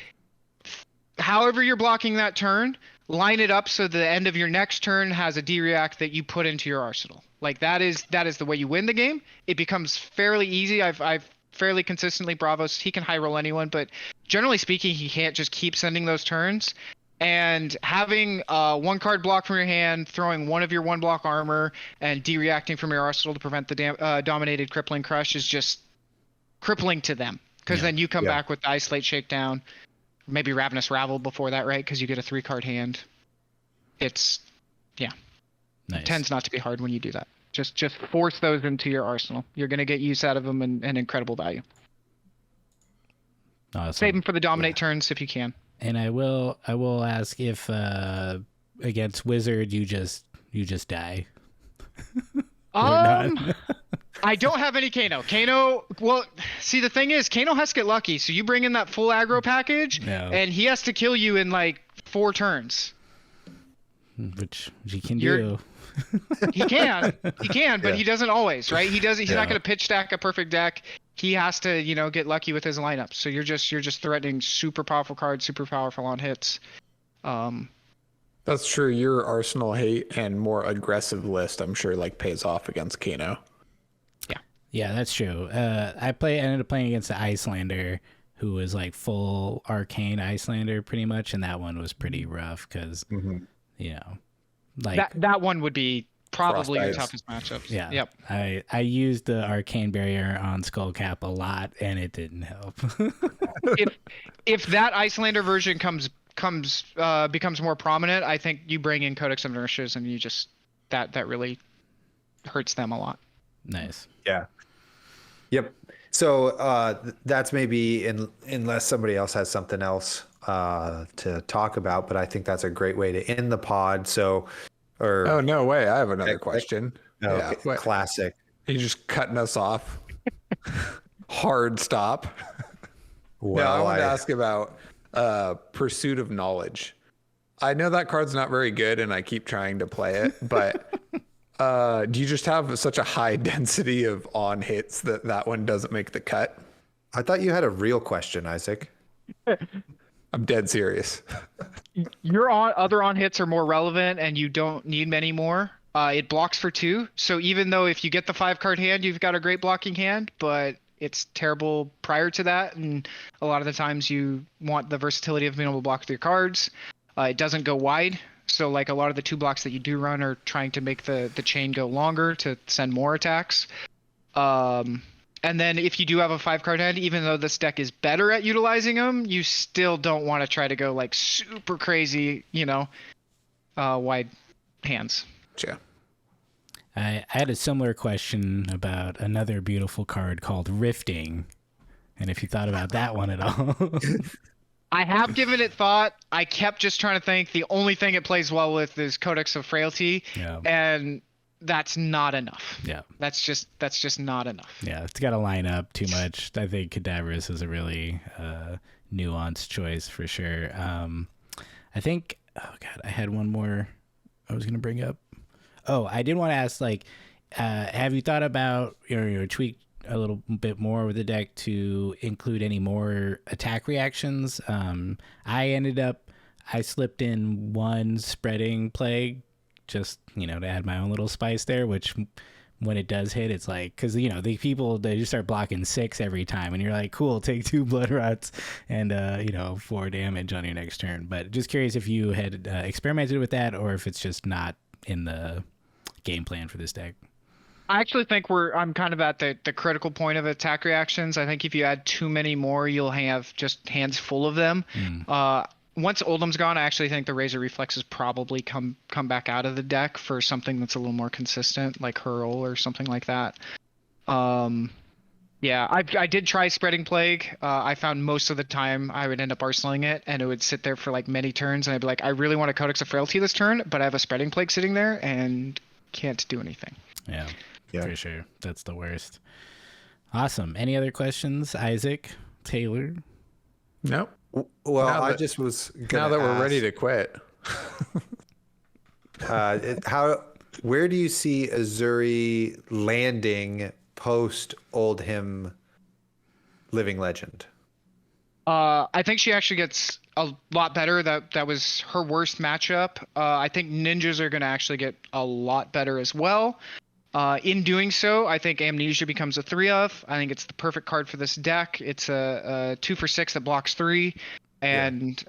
however you're blocking that turn, line it up so the end of your next turn has a D-react that you put into your arsenal. Like, that is the way you win the game. It becomes fairly easy. I've fairly consistently Bravos. He can high roll anyone, but generally speaking, he can't just keep sending those turns. And having one card block from your hand, throwing one of your one block armor, and de-reacting from your arsenal to prevent the dominated crippling crush is just crippling to them. Because then you come back with the Isolate Shakedown, maybe Ravenous Ravel before that, right? Because you get a 3-card hand. It's, Nice. tends not to be hard when you do that. Just force those into your arsenal. You're going to get use out of them and incredible value. Awesome. Save them for the dominate turns if you can. And I will ask if against Wizard you just die. I don't have any Kano. Well, see, the thing is, Kano has to get lucky. So you bring in that full aggro package, and he has to kill you in like 4 turns. Which he can do. He can, but he doesn't always, right? He's not going to pitch stack a perfect deck. He has to, get lucky with his lineup. So you're just threatening super powerful cards, super powerful on hits. That's true. Your Arsenal hate and more aggressive list, I'm sure, pays off against Kano. Yeah, that's true. I ended up playing against the Icelander, who was like full arcane Icelander pretty much, and that one was pretty rough because, that one would be probably your Frostbites. toughest matchups. Yeah. Yep. I used the arcane barrier on Skullcap a lot, and it didn't help. If that Icelander version becomes more prominent, I think you bring in Codex of Inertias, and you just that really hurts them a lot. Nice. Yeah. Yep. So that's maybe unless somebody else has something else to talk about, but I think that's a great way to end the pod. So, Oh, no way. I have another question. Okay, classic. He's just cutting us off. Hard stop. Well, I want to ask about Pursuit of Knowledge. I know that card's not very good, and I keep trying to play it, but do you just have such a high density of on hits that one doesn't make the cut? I thought you had a real question, Isaac. I'm dead serious. Your other on hits are more relevant, and you don't need many more. It blocks for 2, so even though if you get the 5-card hand, you've got a great blocking hand, but it's terrible prior to that, and a lot of the times you want the versatility of being able to block with your cards. It doesn't go wide, so like a lot of the 2 blocks that you do run are trying to make the chain go longer to send more attacks. And then if you do have a 5-card hand, even though this deck is better at utilizing them, you still don't want to try to go like super crazy, wide hands. Yeah. I had a similar question about another beautiful card called Rifting, and if you thought about that one at all. I have given it thought. I kept just trying to think. The only thing it plays well with is Codex of Frailty, and that's not enough. Yeah. That's just not enough. Yeah, it's got to line up too much. I think Cadaverous is a really nuanced choice for sure. I think, I had one more I was going to bring up. Oh, I did want to ask, have you thought about tweak a little bit more with the deck to include any more attack reactions? I slipped in one Spreading Plague just, to add my own little spice there, which when it does hit, it's like, because, the people, they just start blocking 6 every time, and you're like, cool, take 2 Blood Rots and, 4 damage on your next turn. But just curious if you had experimented with that, or if it's just not in the game plan for this deck. I actually think I'm kind of at the critical point of attack reactions. I think if you add too many more, you'll have just hands full of them. Once Oldhim's gone, I actually think the Razor Reflexes probably come back out of the deck for something that's a little more consistent, like Hurl or something like that. Yeah, I did try Spreading Plague. I found most of the time I would end up arsenaling it, and it would sit there for like many turns, and I'd be like, I really want a Codex of Frailty this turn, but I have a Spreading Plague sitting there and can't do anything. Yeah, for sure. That's the worst. Awesome. Any other questions, Isaac, Taylor? Nope. Well, Now I that- just was Now gonna that we're ready ask, to quit. where do you see Uzuri landing post Oldhim living legend? I think she actually gets a lot better. That was her worst matchup. I think ninjas are going to actually get a lot better as well. In doing so, I think Amnesia becomes a 3-of. I think it's the perfect card for this deck. It's a 2-for-6 that blocks 3, and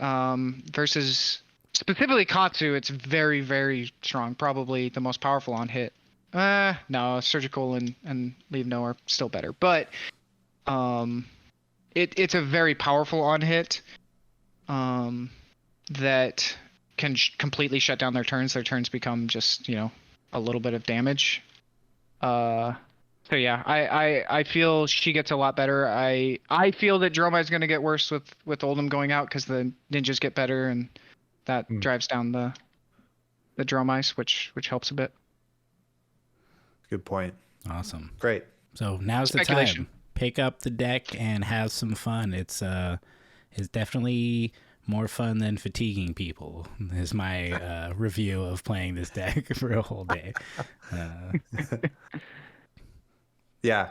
versus specifically Katsu, it's very, very strong. Probably the most powerful on hit. No, Surgical and Leave No are still better, but it's a very powerful on hit that can completely shut down their turns. Their turns become just, a little bit of damage. So yeah, I feel she gets a lot better. I feel that Dromai is going to get worse with Oldhim going out because the ninjas get better, and that drives down the Dromais, which helps a bit. Good point. Awesome. Great. So now's the time. Pick up the deck and have some fun. It's definitely more fun than fatiguing people, is my review of playing this deck for a whole day. Yeah.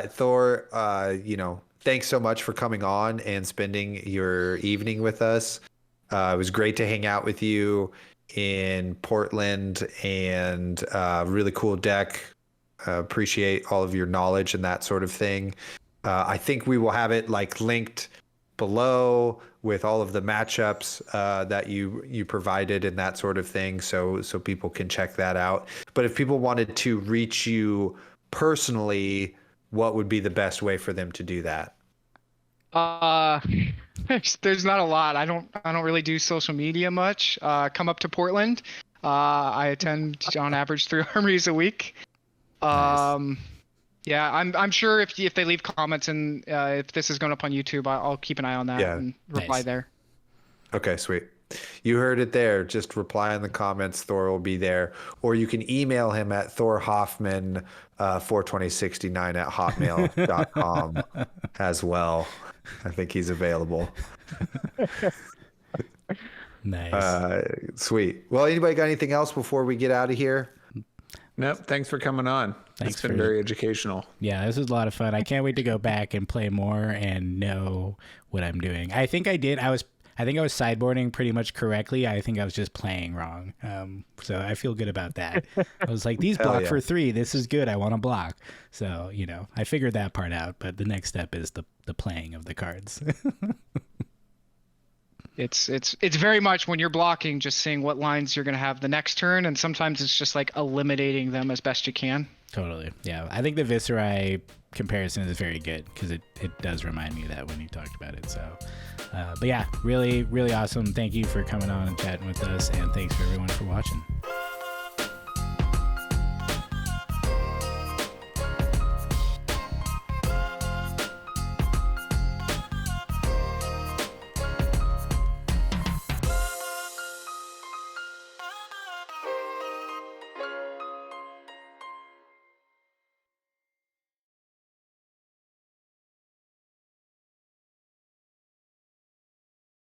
Thor, thanks so much for coming on and spending your evening with us. It was great to hang out with you in Portland, and really cool deck. Appreciate all of your knowledge and that sort of thing. I think we will have it linked below with all of the matchups that you provided and that sort of thing, so people can check that out. But if people wanted to reach you personally, what would be the best way for them to do that? There's not a lot. I don't really do social media much. Come up to Portland. I attend on average 3 armories a week. Nice. Yeah, I'm sure if they leave comments, and if this is going up on YouTube, I'll keep an eye on that and reply there. Okay, sweet. You heard it there. Just reply in the comments. Thor will be there. Or you can email him at thorhoffman 42069 at hotmail.com as well. I think he's available. Nice. Sweet. Well, anybody got anything else before we get out of here? Nope. Thanks for coming on. It's been very educational. Yeah, this was a lot of fun. I can't wait to go back and play more and know what I'm doing. I think I did. I think I was sideboarding pretty much correctly. I think I was just playing wrong. So I feel good about that. I was like, these block for 3. This is good. I want to block. So, I figured that part out. But the next step is the playing of the cards. It's very much when you're blocking, just seeing what lines you're going to have the next turn. And sometimes it's just eliminating them as best you can. Totally. Yeah. I think the Viserai comparison is very good because it does remind me of that when you talked about it. So, but yeah, really, really awesome. Thank you for coming on and chatting with us. And thanks for everyone for watching.